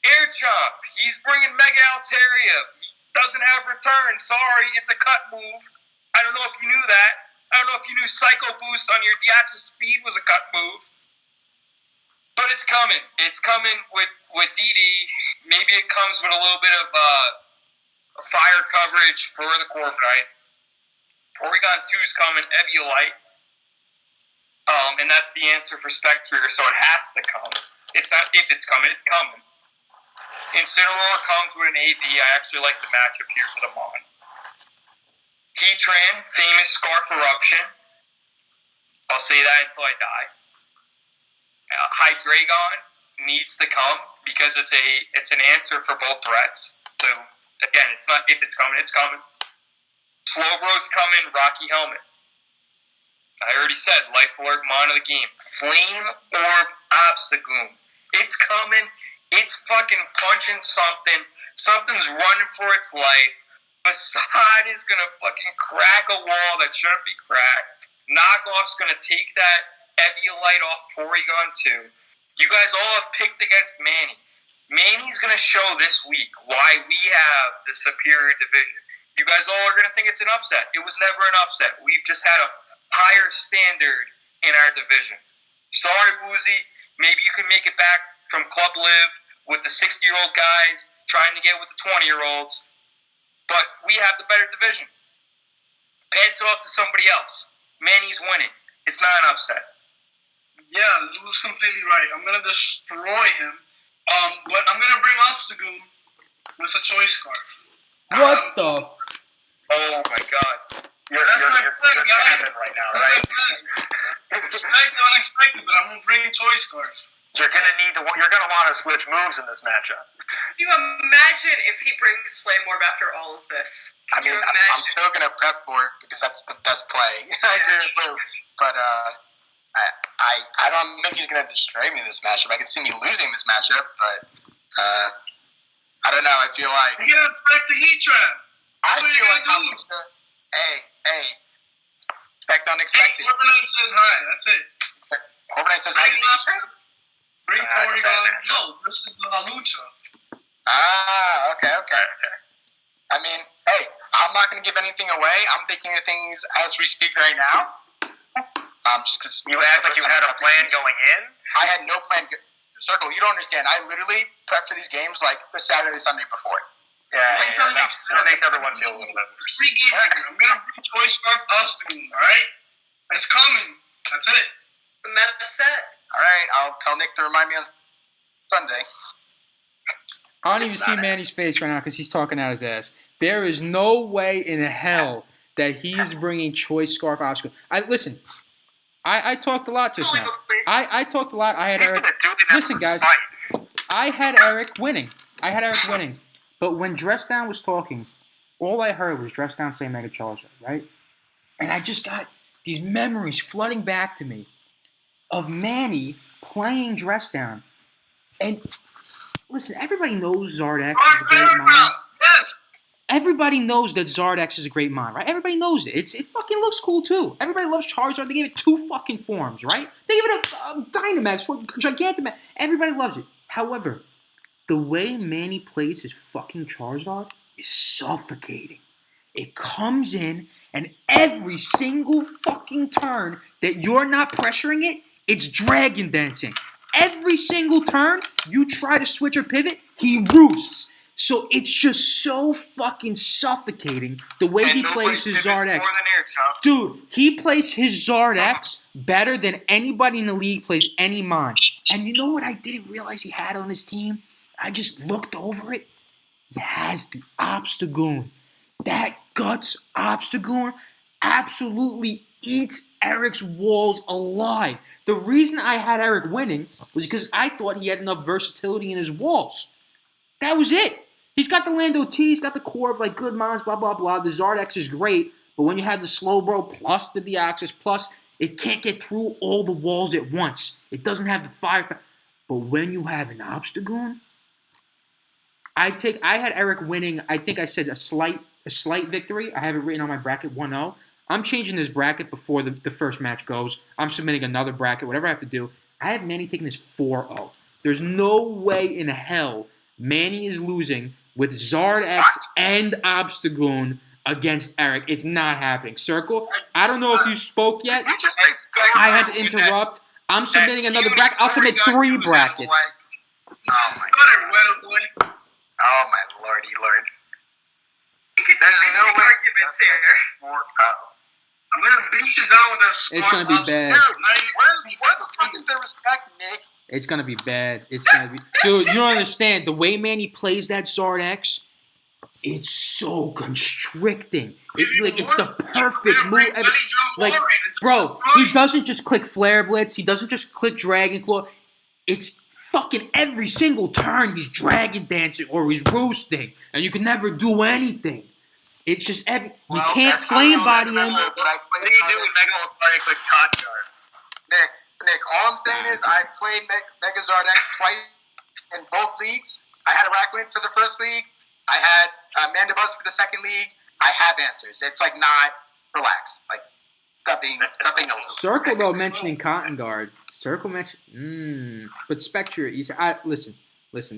Airchomp. He's bringing Mega Altaria. He doesn't have return. Sorry, it's a cut move. I don't know if you knew that. I don't know if you knew Psycho Boost on your Deoxys Speed was a cut move. But it's coming. It's coming with DD. Maybe it comes with a little bit of fire coverage for the Corviknight. Porygon 2 is coming, Eviolite. And that's the answer for Spectre, so it has to come. It's not if it's coming, it's coming. Incineroar comes with an AV. I actually like the matchup here for the Mon. Heatran, famous Scarf Eruption. I'll say that until I die. Hydreigon needs to come because it's an answer for both threats. So again, it's not if it's coming, it's coming. Slowbro's coming, Rocky Helmet. I already said Life Alert Mon of the game. Flame Orb Obstagoon. It's coming. It's fucking punching something. Something's running for its life. Facade is going to fucking crack a wall that shouldn't be cracked. Knockoff's going to take that Eviolite off Porygon 2. You guys all have picked against Manny. Manny's going to show this week why we have the superior division. You guys all are going to think it's an upset. It was never an upset. We've just had a higher standard in our division. Sorry, Woozy. Maybe you can make it back from Club Live with the 60-year-old guys trying to get with the 20-year-olds. But we have the better division. Pass it off to somebody else. Manny's winning. It's not an upset. Yeah, Lou's completely right. I'm going to destroy him. But I'm going to bring Obstagoon with a choice scarf. What the? Oh my god. You're capping right now, right? Expected, unexpected, but I'm going to bring choice scarf. You're gonna want to switch moves in this matchup. Can you imagine if he brings Flame Orb after all of this? I mean, I'm still gonna prep for it because that's the best play. I agree with Lou, but I don't think he's gonna destroy me in this matchup. I can see me losing this matchup, but I don't know. I feel like you're gonna expect the Heatran. I feel like I'm gonna. Hey, expect unexpected. Corviknight says hi. That's it. Corviknight says hi to the Heatran. Bring Porygon. No, this is the Halucha. Okay. I mean, hey, I'm not going to give anything away. I'm thinking of things as we speak right now. Just because you act like you had a plan going in. I had no plan. Circle, you don't understand. I literally prep for these games like the Saturday, Sunday before. Yeah, that makes everyone feel a little bit worse. Free game. I'm going to bring Choice Scarf Obstagoon, alright? It's coming. That's it. The meta set. Alright, I'll tell Nick to remind me on Sunday. I don't even see Manny's face right now because he's talking out his ass. There is no way in hell that he's bringing Choice Scarf Obstacle. Listen, I talked a lot just now. I talked a lot. I had Eric. Listen, guys, I had Eric winning. But when Dress Down was talking, all I heard was Dress Down say Mega Charizard, right? And I just got these memories flooding back to me of Manny playing Dress Down. And listen, everybody knows Zardak is a great mind. Yes. everybody knows that Zardex is a great mon, right? Everybody knows it. It fucking looks cool, too. Everybody loves Charizard. They gave it 2 fucking forms, right? They gave it a Dynamax, Gigantamax. Everybody loves it. However, the way Manny plays his fucking Charizard is suffocating. It comes in, and every single fucking turn that you're not pressuring it, it's Dragon Dancing. Every single turn you try to switch or pivot, he roosts. So it's just so fucking suffocating the way he plays his Zardex. Dude, he plays his Zardex better than anybody in the league plays any mon. And you know what I didn't realize he had on his team? I just looked over it. He has the Obstagoon. That Guts Obstagoon absolutely eats Eric's walls alive. The reason I had Eric winning was because I thought he had enough versatility in his walls. That was it. He's got the Lando T, he's got the core of like good mons, blah, blah, blah. The Zardex is great, but when you have the Slowbro plus the Deoxys plus, it can't get through all the walls at once. It doesn't have the fire. But when you have an Obstagoon, I had Eric winning, I think I said a slight victory. I have it written on my bracket 1-0. I'm changing this bracket before the first match goes. I'm submitting another bracket, whatever I have to do. I have Manny taking this 4-0. There's no way in hell Manny is losing with Zardex and Obstagoon against Eric. It's not happening. Circle, I don't know if you spoke yet. I had to interrupt. I'm submitting another bracket. I'll submit 3 brackets. Oh my lordy lord. There's no way arguments here. I'm gonna beat you down with that squad. It's gonna be bad. Where the fuck is the respect, Nick? It's gonna be bad. It's gonna be, dude. You don't understand the way Manny plays that Zardex. It's so constricting. It's the perfect move. Like, bro, he doesn't just click Flare Blitz. He doesn't just click Dragon Claw. It's fucking every single turn he's Dragon Dancing or he's roosting, and you can never do anything. It's just you can't flame body him. What do you do when Mega Lucario clicks Conjar? Nick, all I'm saying is I played Megazord X twice in both leagues. I had a rack win for the first league. I had Mandibuzz for the second league. I have answers. It's like not relaxed. Like stop being a Circle though mentioning Cotton Guard. Circle mentioned but Spectre. Listen.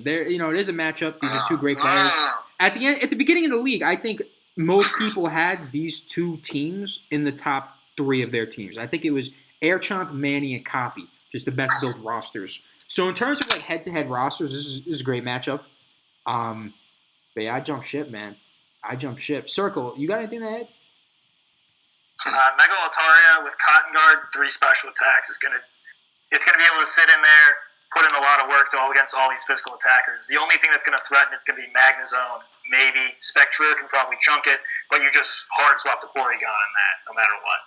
There it is a matchup. These are 2 great players. At the beginning of the league, I think most people had these 2 teams in the top 3 of their teams. I think it was Airchomp, Manny, and Copy, just the best built rosters. So in terms of like head-to-head rosters, this is a great matchup. But yeah, I jump ship, man. Circle, you got anything to add? Mega Lucario with Cotton Guard, 3 special attacks it's gonna be able to sit in there, put in a lot of work to all against all these physical attackers. The only thing that's gonna threaten it's gonna be Magnezone. Maybe Spectre can probably chunk it, but you just hard swap the Porygon on that, no matter what.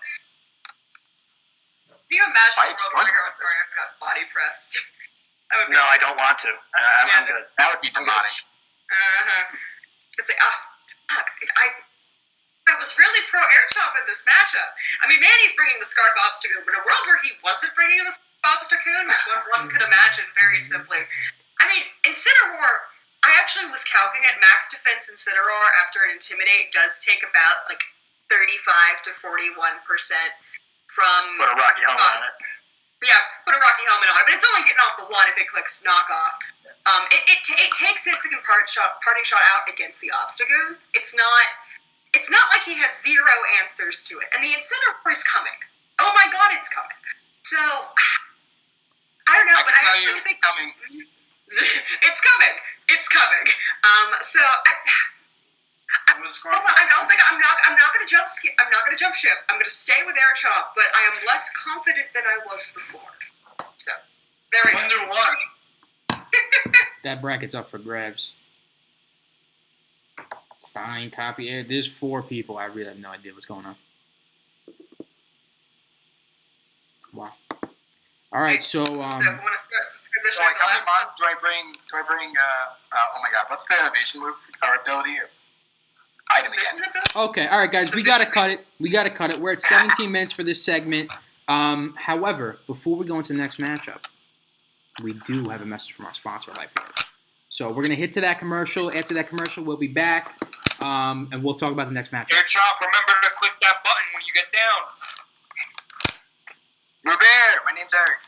Can you imagine a world where Lucario got body pressed? No, I don't want to. I'm good. That would be demonic. It's like, I was really pro Airchomp in this matchup. I mean, Manny's bringing the Scarf Obstagoon, but in a world where he wasn't bringing the Obstagoon, which one could imagine very simply. I mean, Incineroar, I actually was calculating at max defense Incineroar after an Intimidate does take about like 35 to 41% from... Put a Rocky Helmet on it. Yeah, put a Rocky Helmet on it, but it's only getting off the 1 if it clicks Knockoff. It takes its second parting shot out against the Obstagoon. It's not like he has 0 answers to it. And the Incineroar is coming. Oh my god, it's coming. So, I don't know, I can tell you it's coming. It's coming. It's coming. I'm not going to jump ship. I'm going to stay with Airchomp, but I am less confident than I was before. So, there we go. Wonder why. That bracket's up for grabs. Stein, Copy, there's 4 people. I really have no idea what's going on. Wow. All right, so if we want to start transitioning so like how many mons do I bring? Oh my god, what's the evasion move or ability? Item again. Okay, all right, guys, we gotta cut it. We're at 17 minutes for this segment. However, before we go into the next matchup, we do have a message from our sponsor, Life Alert. So we're gonna hit to that commercial. After that commercial, we'll be back. and we'll talk about the next match. Airchomp, remember to click that button when you get down. Robert, my name's Eric.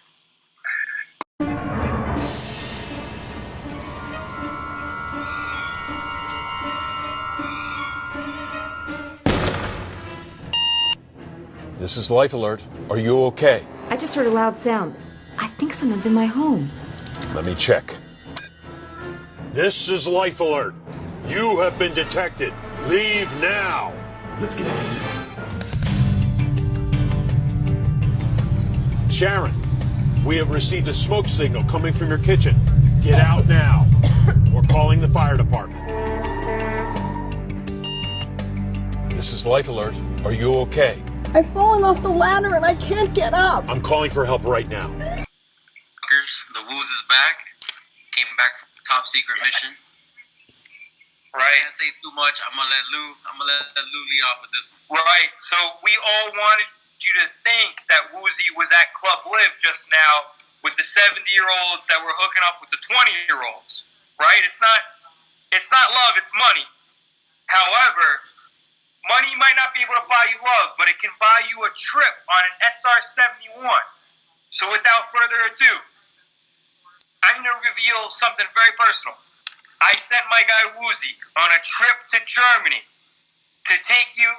This is Life Alert. Are you okay? I just heard a loud sound. I think someone's in my home. Let me check. This is Life Alert. You have been detected. Leave now. Let's get out of here. Sharon, we have received a smoke signal coming from your kitchen. Get out now. We're calling the fire department. This is Life Alert. Are you okay? I've fallen off the ladder and I can't get up. I'm calling for help right now. The Woozy is back. Came back from top secret mission. Right. Can't say too much. I'm gonna let Lou lead off with this one. Right. So we all wanted you to think that Woozy was at Club Live just now with the 70-year-olds that were hooking up with the 20-year-olds. Right? It's not love, it's money. However, money might not be able to buy you love, but it can buy you a trip on an SR-71. So without further ado, I'm going to reveal something very personal. I sent my guy Woozy on a trip to Germany to take you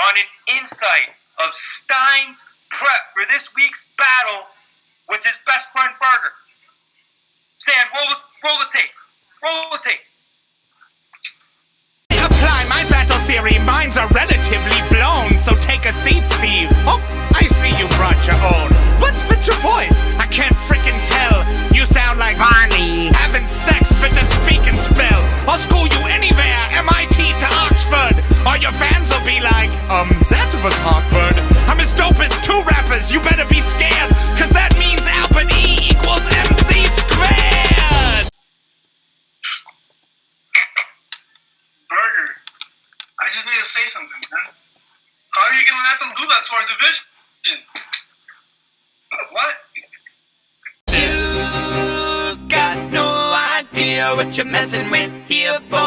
on an insight of Stein's prep for this week's battle with his best friend Burger. Stan, roll the tape. Roll the tape. Apply my battle theory, minds are relatively blown, so take a seat, Steve. Oh, I see you brought your own. What's with your voice? I can't frickin' tell. You sound like Barney. Having sex fit to speak and spell. I'll school you anywhere, MIT to Oxford. Or your fans will be like, that was Harvard. I'm as dope as two rappers, you better be scared, cause that means Albert E equals MC squared. Burger, I just need to say something, man. How are you gonna let them do that to our division? What? You've got no idea what you're messing with here, boy.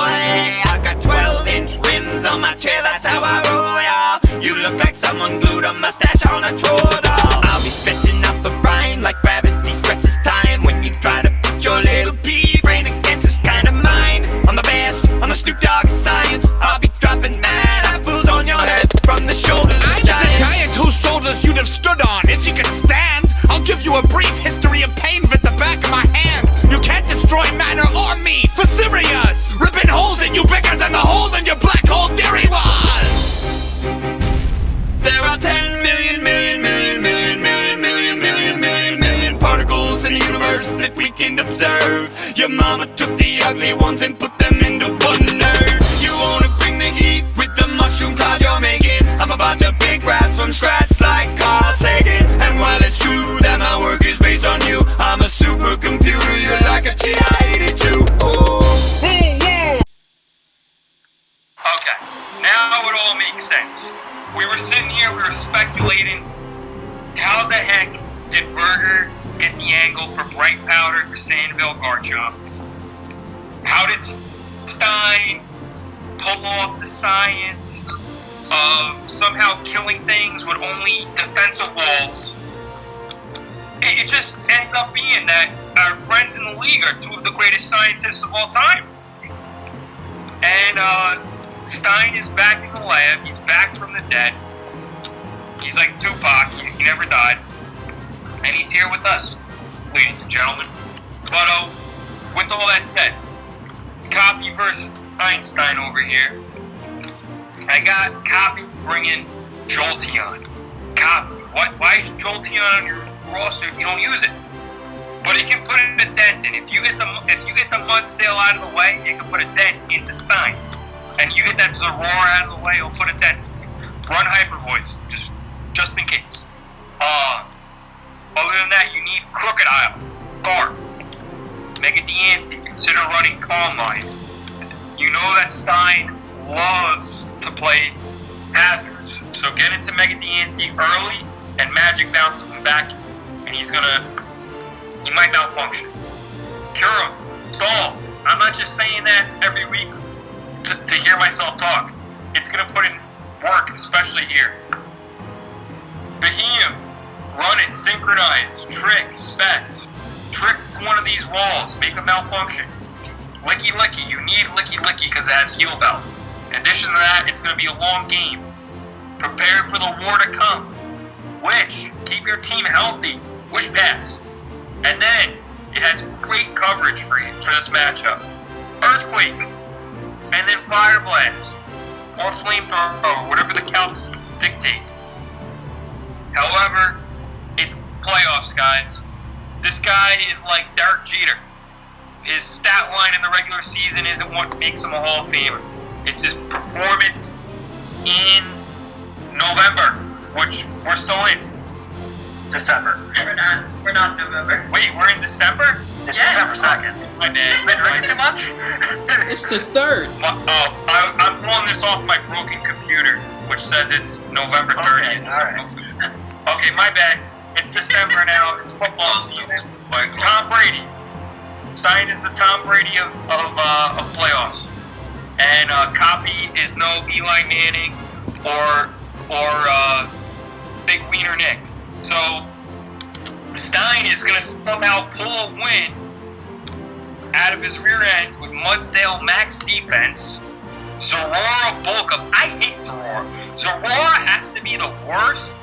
I got 12-inch rims on my chair, that's how I roll, y'all. You look like someone glued a mustache on a troll doll. I'll be stretching out the rhyme like gravity stretches time. When you try to put your little pea brain against this kind of mind. On the best, on the Snoop Dogg science, I'll be dropping mad apples on your head from the shoulders of I'm a giant whose shoulders you'd have stood on if you could stand. I'll give you a brief history of pain with the back of my hand. You can't destroy matter or me, for serious. Ripping holes in you bigger than the hole in your black hole theory was. There are 10 million particles in the universe that we can observe. Your mama took the ugly ones and put them into one nerd. You wanna bring the heat with the mushroom cloud you're making? I'm about to pick raps from scratch like Carl Sagan. And while it's true that my work is based on you, I'm a supercomputer, you're like a TI-82. Ooh. Okay, now it all makes sense. We were sitting here, we were speculating, how the heck did Burger get the angle for Bright Powder for Sandville Garchomp? How did Stein pull off the science of somehow killing things with only defensive walls? It just ends up being that our friends in the league are two of the greatest scientists of all time. And Stein is back in the lab. He's back from the dead. He's like Tupac. He never died. And he's here with us, ladies and gentlemen. But with all that said, Copy versus Einstein over here. I got Copy bringing Jolteon. Copy. Why is Jolteon on your roster if you don't use it? But it can put in a dent in. If you get the Mudsdale out of the way, it can put a dent into Stein. And you get that Zorora out of the way, it'll put a dent. Run Hyper Voice, just in case. Other than that, you need Crocodile, Garf, Mega Diancie, consider running Calm Mind. You know that Stein loves to play hazards, so get into Mega Diancie early, and Magic bounces him back, and he might malfunction. Cure him, stall. I'm not just saying that every week to hear hear myself talk. It's going to put in work, especially here. Behem, run it, synchronize, trick, specs. Trick one of these walls, make a malfunction. Licky Licky, you need Licky Licky because it has heal belt. In addition to that, it's going to be a long game. Prepare for the war to come. Witch, keep your team healthy. Wish pass. And then, it has great coverage for you for this matchup. Earthquake, and then Fire Blast, or Flamethrower, whatever the counts dictate. However, it's playoffs, guys. This guy is like Derek Jeter. His stat line in the regular season isn't what makes him a Hall of Famer. It's his performance in November, which we're still in. December. We're not in November. Wait, we're in December? It's December 2nd. My bad. Been drinking too much? It's the 3rd. I'm pulling this off my broken computer, which says it's November 30th. Okay, all right. Okay, my bad. It's December now. It's football season. Tom Brady. Stein is the Tom Brady of playoffs. And Copy is no Eli Manning or Big Wiener Nick. So Stein is going to somehow pull a win out of his rear end with Mudsdale max defense. Zorora bulk up. I hate Zorora. Zorora has to be the worst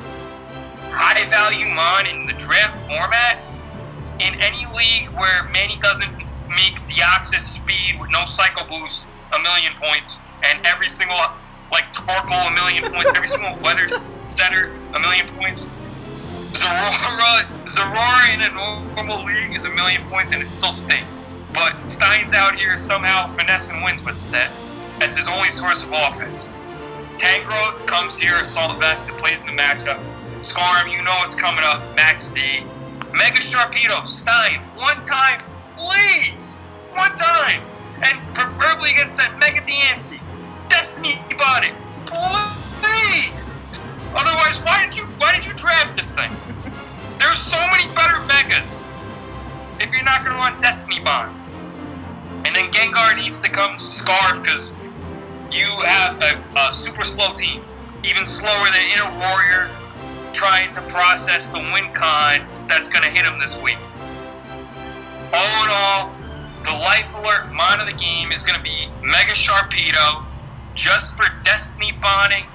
high value mon in the draft format in any league where Manny doesn't make Deoxys speed with no cycle boost 1,000,000 points and every single Torkoal 1,000,000 points, every single weather setter 1,000,000 points. Zorora in a normal league is 1,000,000 points and it still stinks. But Stein's out here somehow finessing wins with that as his only source of offense. Tangrowth comes here, Assault Vest that plays in the matchup. Scarm, you know what's coming up, Max D. Mega Sharpedo, Stein, one time, please! One time! And preferably against that Mega Diancie. Destiny Body, please! Otherwise, why did you draft this thing? There's so many better Megas if you're not going to run Destiny Bond. And then Gengar needs to come Scarf because you have a super slow team. Even slower than Inner Warrior trying to process the win con that's going to hit him this week. All in all, the Life Alert mon of the game is going to be Mega Sharpedo just for Destiny Bonding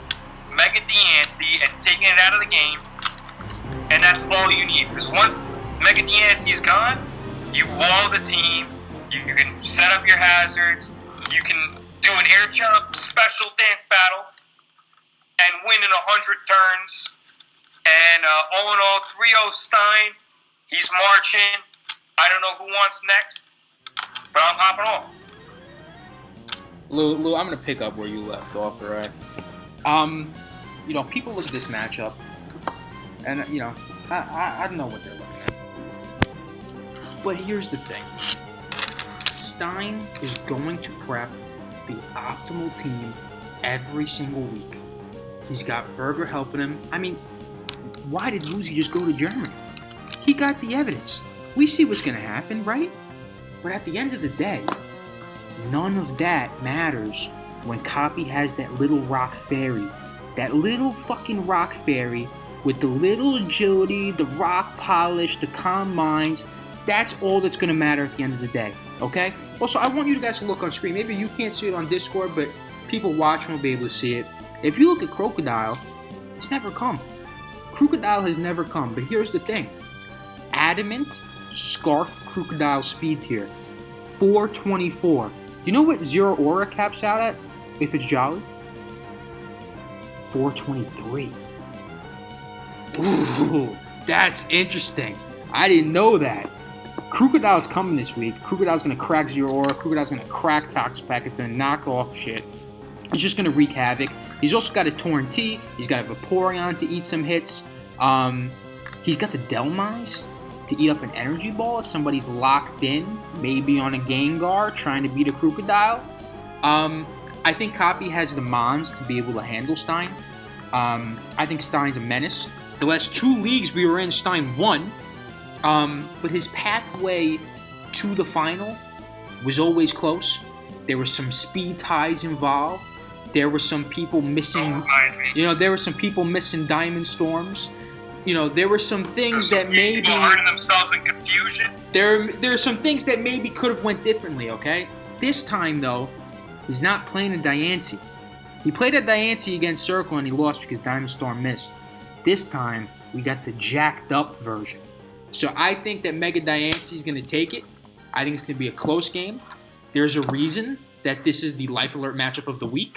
Mega Diancie and taking it out of the game. And that's all you need. Because once Mega Diancie is gone, you wall the team. You can set up your hazards. You can do an Airchomp special dance battle and win in 100 turns. And all in all, 3-0 Stein. He's marching. I don't know who wants next, but I'm hopping off. Lou, I'm going to pick up where you left off, all right? People look at this matchup, and, I don't know what they're looking at. But here's the thing. Stein is going to prep the optimal team every single week. He's got Berger helping him. I mean, why did Woozy just go to Germany? He got the evidence. We see what's going to happen, right? But at the end of the day, none of that matters when Copy has that little rock fairy. That little fucking rock fairy with the little agility, the rock polish, the calm minds. That's all that's going to matter at the end of the day, okay? Also, I want you guys to look on screen. Maybe you can't see it on Discord, but people watching will be able to see it. If you look at Crocodile, it's never come. Crocodile has never come, but here's the thing. Adamant Scarf Crocodile speed tier, 424. Do you know what Zero Aura caps out at if it's Jolly? 423. Ooh, that's interesting. I didn't know that. Crocodile's coming this week. Crocodile's going to crack Zero Aura. Crocodile's going to crack Toxapack. It's going to knock off shit. He's just going to wreak havoc. He's also got a Torn T. He's got a Vaporeon to eat some hits. He's got the Delmise to eat up an Energy Ball if somebody's locked in, maybe on a Gengar trying to beat a Crocodile. I think Copy has the Mons to be able to handle Stein. I think Stein's a menace. The last 2 leagues we were in, Stein won. But his pathway to the final was always close. There were some speed ties involved. There were some people missing, there were some people missing Diamond Storms. There were some things that maybe people hurting themselves in confusion. There are some things that maybe could have went differently, okay? This time, though, he's not playing a Diancie. He played a Diancie against Circle and he lost because Diamond Storm missed. This time, we got the jacked up version. So I think that Mega Diancie is going to take it. I think it's going to be a close game. There's a reason that this is the Life Alert matchup of the week.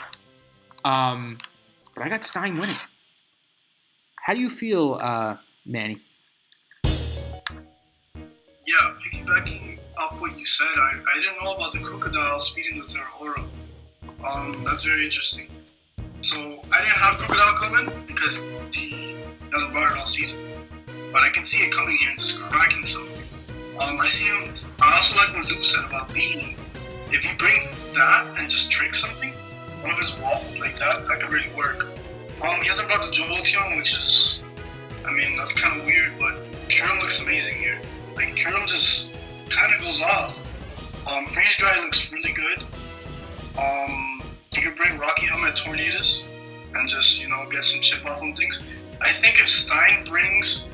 But I got Stein winning. How do you feel, Manny? Yeah, piggybacking off what you said, I didn't know about the Crocodile speeding the Zero Aura. That's very interesting. So I didn't have Crocodile coming because he hasn't brought it all season. But I can see it coming here and just cracking something. I see him. I also like what Luke said about beating. If he brings that and just tricks something, one of his walls like that could really work. He hasn't brought the Jolteon, which is, that's kind of weird, but Kyurem looks amazing here. Like, Kyurem just kind of goes off. Freeze Dry looks really good. You could bring Rocky Helmet Tornadoes and just, get some chip off on things. I think if Stein brings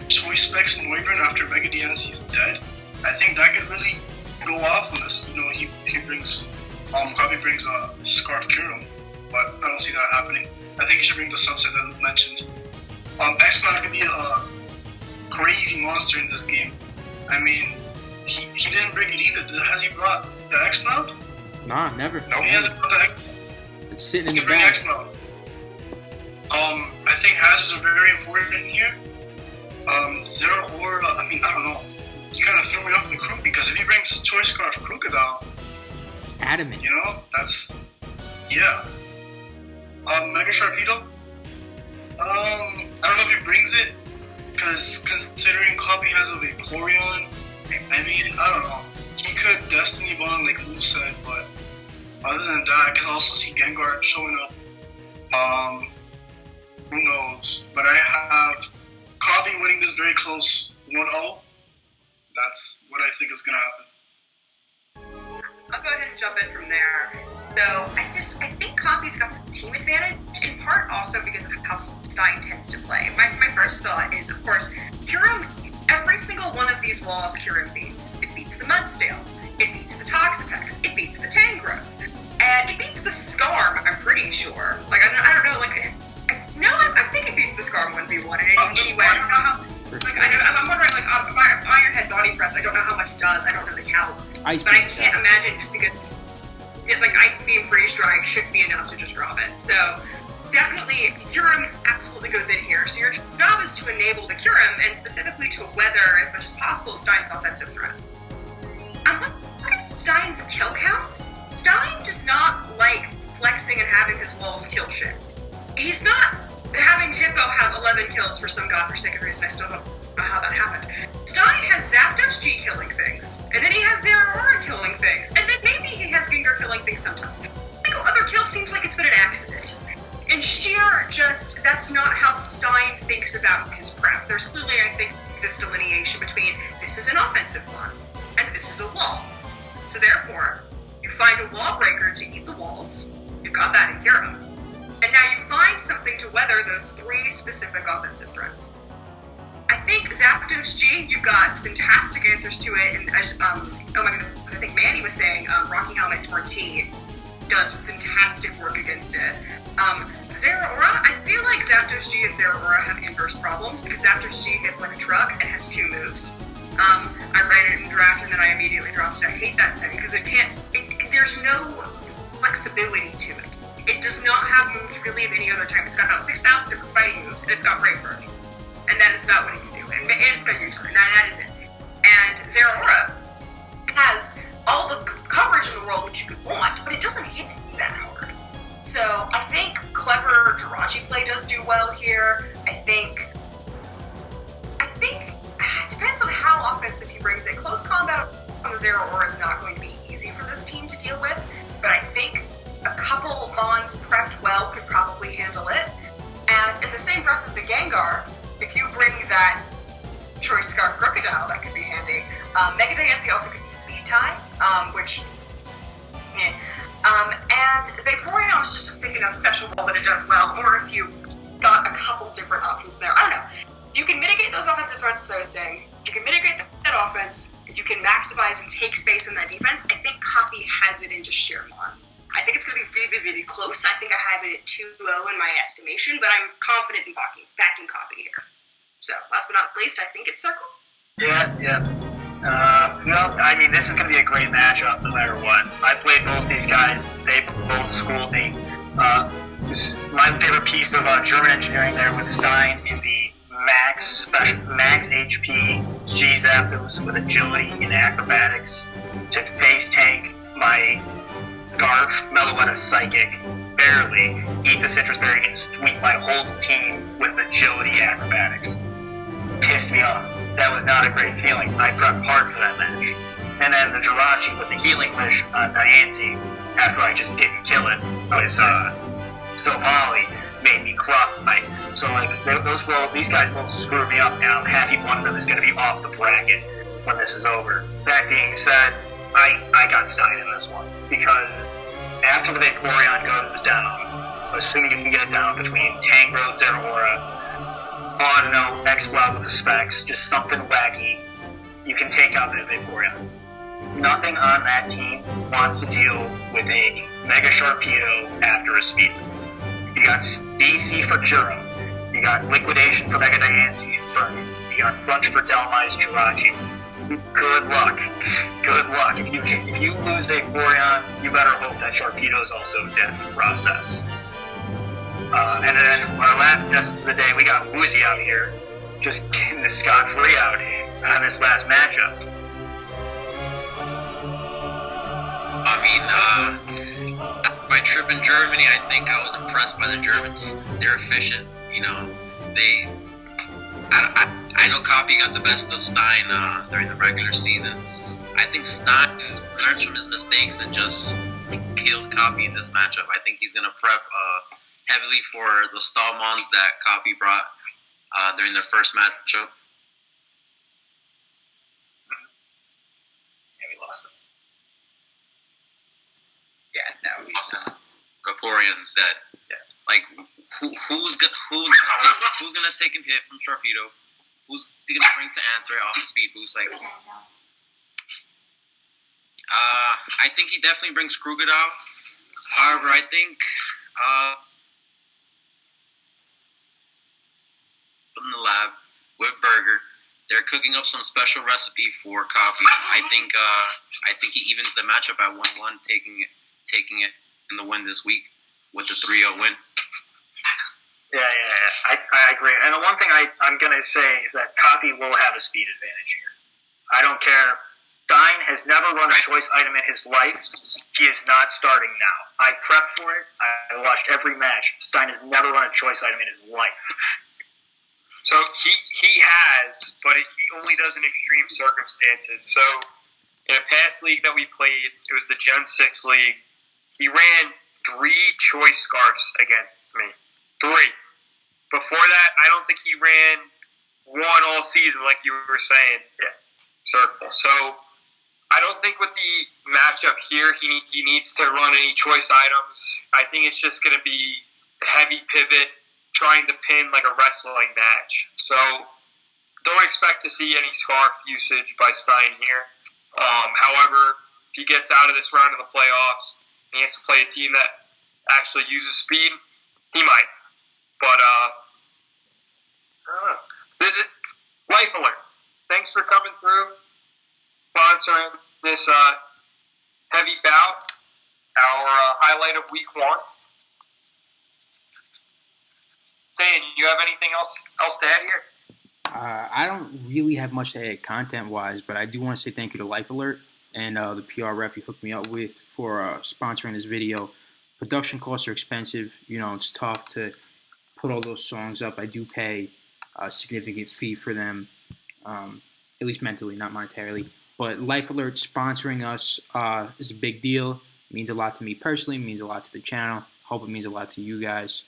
Choice Specs and Wyvern after Mega Diancie's dead, I think that could really go off on this. He brings, probably brings a Scarf Kyurem, but I don't see that happening. I think he should bring the subset that Luke mentioned. X-Cloud could be a crazy monster in this game. He didn't bring it either. Has he brought the X-Cloud? Nah, never. No, he hasn't brought the X-Cloud. It's sitting in the bring bag. X-Cloud. I think hazards are very important in here. Zero Aura, I don't know. You kind of threw me off the crew because if he brings Choice Scarf Crocodile, adamant. That's, yeah. Mega Sharpedo, I don't know if he brings it, because considering Copy has a Vaporeon, I don't know. He could Destiny Bond like Lou said, but other than that, I can also see Gengar showing up. Who knows? But I have Copy winning this very close 1-0. That's what I think is going to happen. I'll go ahead and jump in from there. So I think Copy's got the team advantage, in part also because of how Stein tends to play. My first thought is, of course, Kyurem, every single one of these walls Kyurem beats. It beats the Mudstale, it beats the Toxapex, it beats the Tangrowth, and it beats the Scarm, I'm pretty sure. Like, I don't know, I think it beats the Scarm 1v1 in any way. I don't know how, I'm wondering, Iron Head Body Press, I don't know how much it does, I don't know the count. But I can't imagine just because Ice Beam Freeze Dry should be enough to just drop it. So definitely Kyurem absolutely goes in here. So your job is to enable the Kyurem and specifically to weather as much as possible Stein's offensive threats. I'm looking at Stein's kill counts. Stein does not like flexing and having his walls kill shit. He's not having Hippo have 11 kills for some godforsaken reason. I still don't know how that happened. Stein has Zapdos G killing things, and then he has Zeraora killing things, and then maybe he has Gengar killing things sometimes. Single other kill seems like it's been an accident. And sheer that's not how Stein thinks about his prep. There's clearly, I think, this delineation between this is an offensive one, and this is a wall. So therefore, you find a wall breaker to eat the walls, you've got that in Kyurem. And now you find something to weather those 3 specific offensive threats. I think Zapdos G, you've got fantastic answers to it, and oh my goodness, I think Manny was saying Rocky Helmet Torti does fantastic work against it. Zeraora, I feel like Zapdos G and Zeraora have inverse problems because Zapdos G hits like a truck and has 2 moves. I ran it in draft and then I immediately dropped it. I hate that thing because there's no flexibility to it. It does not have moves really of any other type. It's got about 6,000 different fighting moves, and it's got Brave Bird. And that is about what it can do. And it's got U-turn, and that is it. And Zeraora has all the coverage in the world that you could want, but it doesn't hit that hard. So I think clever Jirachi play does do well here. I think it depends on how offensive he brings it. Close combat on the Zeraora is not going to be easy for this team to deal with, but I think a couple Mons prepped well could probably handle it. And in the same breath with the Gengar, if you bring that Choice Scarf Crocodile, that could be handy. Mega Diancie also gets the speed tie, which And Vaporeon was just thinking of special ball that it does well, or if you got a couple different options there. I don't know. You can mitigate those offensive threats, I was saying. You can mitigate that offense. If you can maximize and take space in that defense, I think Copy has it in just sheer mon. I think it's going to be really, really close. I think I have it at 2-0 in my estimation, but I'm confident in backing Copy here. So, last but not least, I think it's Circle. Yeah. I mean, this is going to be a great matchup no matter what. I played both these guys. They both schooled me. My favorite piece of German engineering there with Stein in the max HP G Zapdos with agility and acrobatics to face tank my Garf, Meloetta Psychic, barely, eat the Citrus Berry and sweep my whole team with agility acrobatics. Pissed me off. That was not a great feeling. I prepped hard for that match. And then the Jirachi with the Healing Wish on Diancie, after I just didn't kill it with Still Volley, made me cry. So these guys both screwed me up, and I'm happy one of them is going to be off the bracket when this is over. That being said, I got Stein in this one, because after the Vaporeon goes down, assuming you can get it down between Tangrowth, Zeraora, Audino, X-Cloud with the specs, just something wacky, you can take out the Vaporeon. Nothing on that team wants to deal with a Mega Sharpedo after a speed. You got DC for Juro, you got Liquidation for Mega Diancie Inferno, you got Crunch for Delmize Jirachi. Good luck. If you lose Vaporeon, you better hope that Sharpedo is also dead in the process. And then our last guest of the day, we got Woozy out here, just getting the scot-free out here on this last matchup. I mean, my trip in Germany, I think I was impressed by the Germans. They're efficient, you know. I know Copy got the best of Stein during the regular season. I think Stein learns from his mistakes and just kills Copy in this matchup. I think he's going to prep heavily for the stall mons that Copy brought during their first matchup. Yeah, we lost him. Yeah, now he's Vaporeons that, like, who's gonna take a hit from Sharpedo? Who's gonna bring to answer off the speed boost? Like, I think he definitely brings Krookodile. However, I think from the lab with Burger, they're cooking up some special recipe for Copy. I think he evens the matchup at 1-1, taking it in the win this week with the 3-0 win. Yeah. I agree. And the one thing I'm going to say is that Copy will have a speed advantage here. I don't care. Stein has never run a choice item in his life. He is not starting now. I prepped for it. I watched every match. Stein has never run a choice item in his life. So he has, but he only does in extreme circumstances. So in a past league that we played, it was the Gen 6 league, he ran 3 choice scarfs against me. 3. Before that, I don't think he ran 1 all season like you were saying. Yeah. Circle. So I don't think with the matchup here he needs to run any choice items. I think it's just going to be heavy pivot, trying to pin like a wrestling match. So don't expect to see any scarf usage by Stein here. However, if he gets out of this round of the playoffs and he has to play a team that actually uses speed, he might. But Life Alert, thanks for coming through, sponsoring this heavy bout, our highlight of week 1. Saying, you have anything else to add here? I don't really have much to add content-wise, but I do want to say thank you to Life Alert and the PR rep you hooked me up with for sponsoring this video. Production costs are expensive. You know, it's tough to put all those songs up. I do pay a significant fee for them, at least mentally, not monetarily. But Life Alert sponsoring us is a big deal. It means a lot to me personally. It means a lot to the channel. Hope it means a lot to you guys.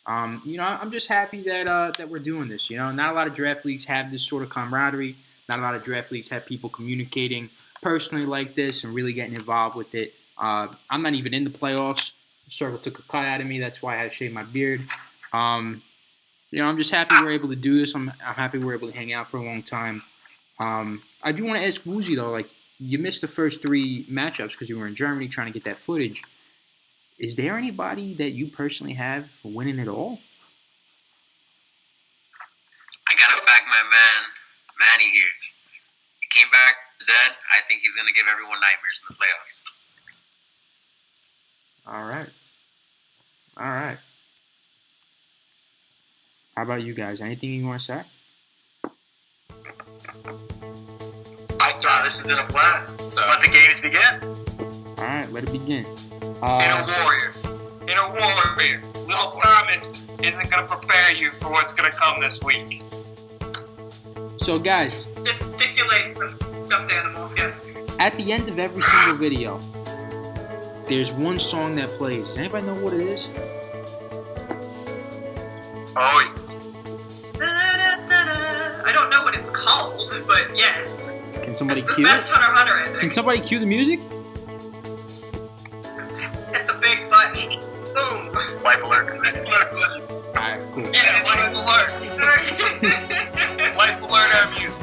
You know, I'm just happy that we're doing this. You know, not a lot of draft leagues have this sort of camaraderie. Not a lot of draft leagues have people communicating personally like this and really getting involved with it. I'm not even in the playoffs. Circle took a cut out of me. That's why I had to shave my beard. I'm just happy we're able to do this. I'm happy we're able to hang out for a long time. I do want to ask Woozy, though, like, you missed the first 3 matchups because you were in Germany trying to get that footage. Is there anybody that you personally have winning it all? I gotta back my man, Manny here. He came back dead. I think he's gonna give everyone nightmares in the playoffs. All right. How about you guys? Anything you want to say? I thought this has been a blast. Let the games begin. All right, let it begin. Inner warrior. Little Thomas isn't going to prepare you for what's going to come this week. So, guys. Gesticulates with stuffed animal, yes. At the end of every single video, there's one song that plays. Does anybody know what it is? Oh, I don't know what it's called, but yes. Can somebody the cue best it? Hunter x Hunter, I think. Can somebody cue the music? Hit the big button. Boom. Life alert. Alright, cool. Yeah, life alert. Life alert our music.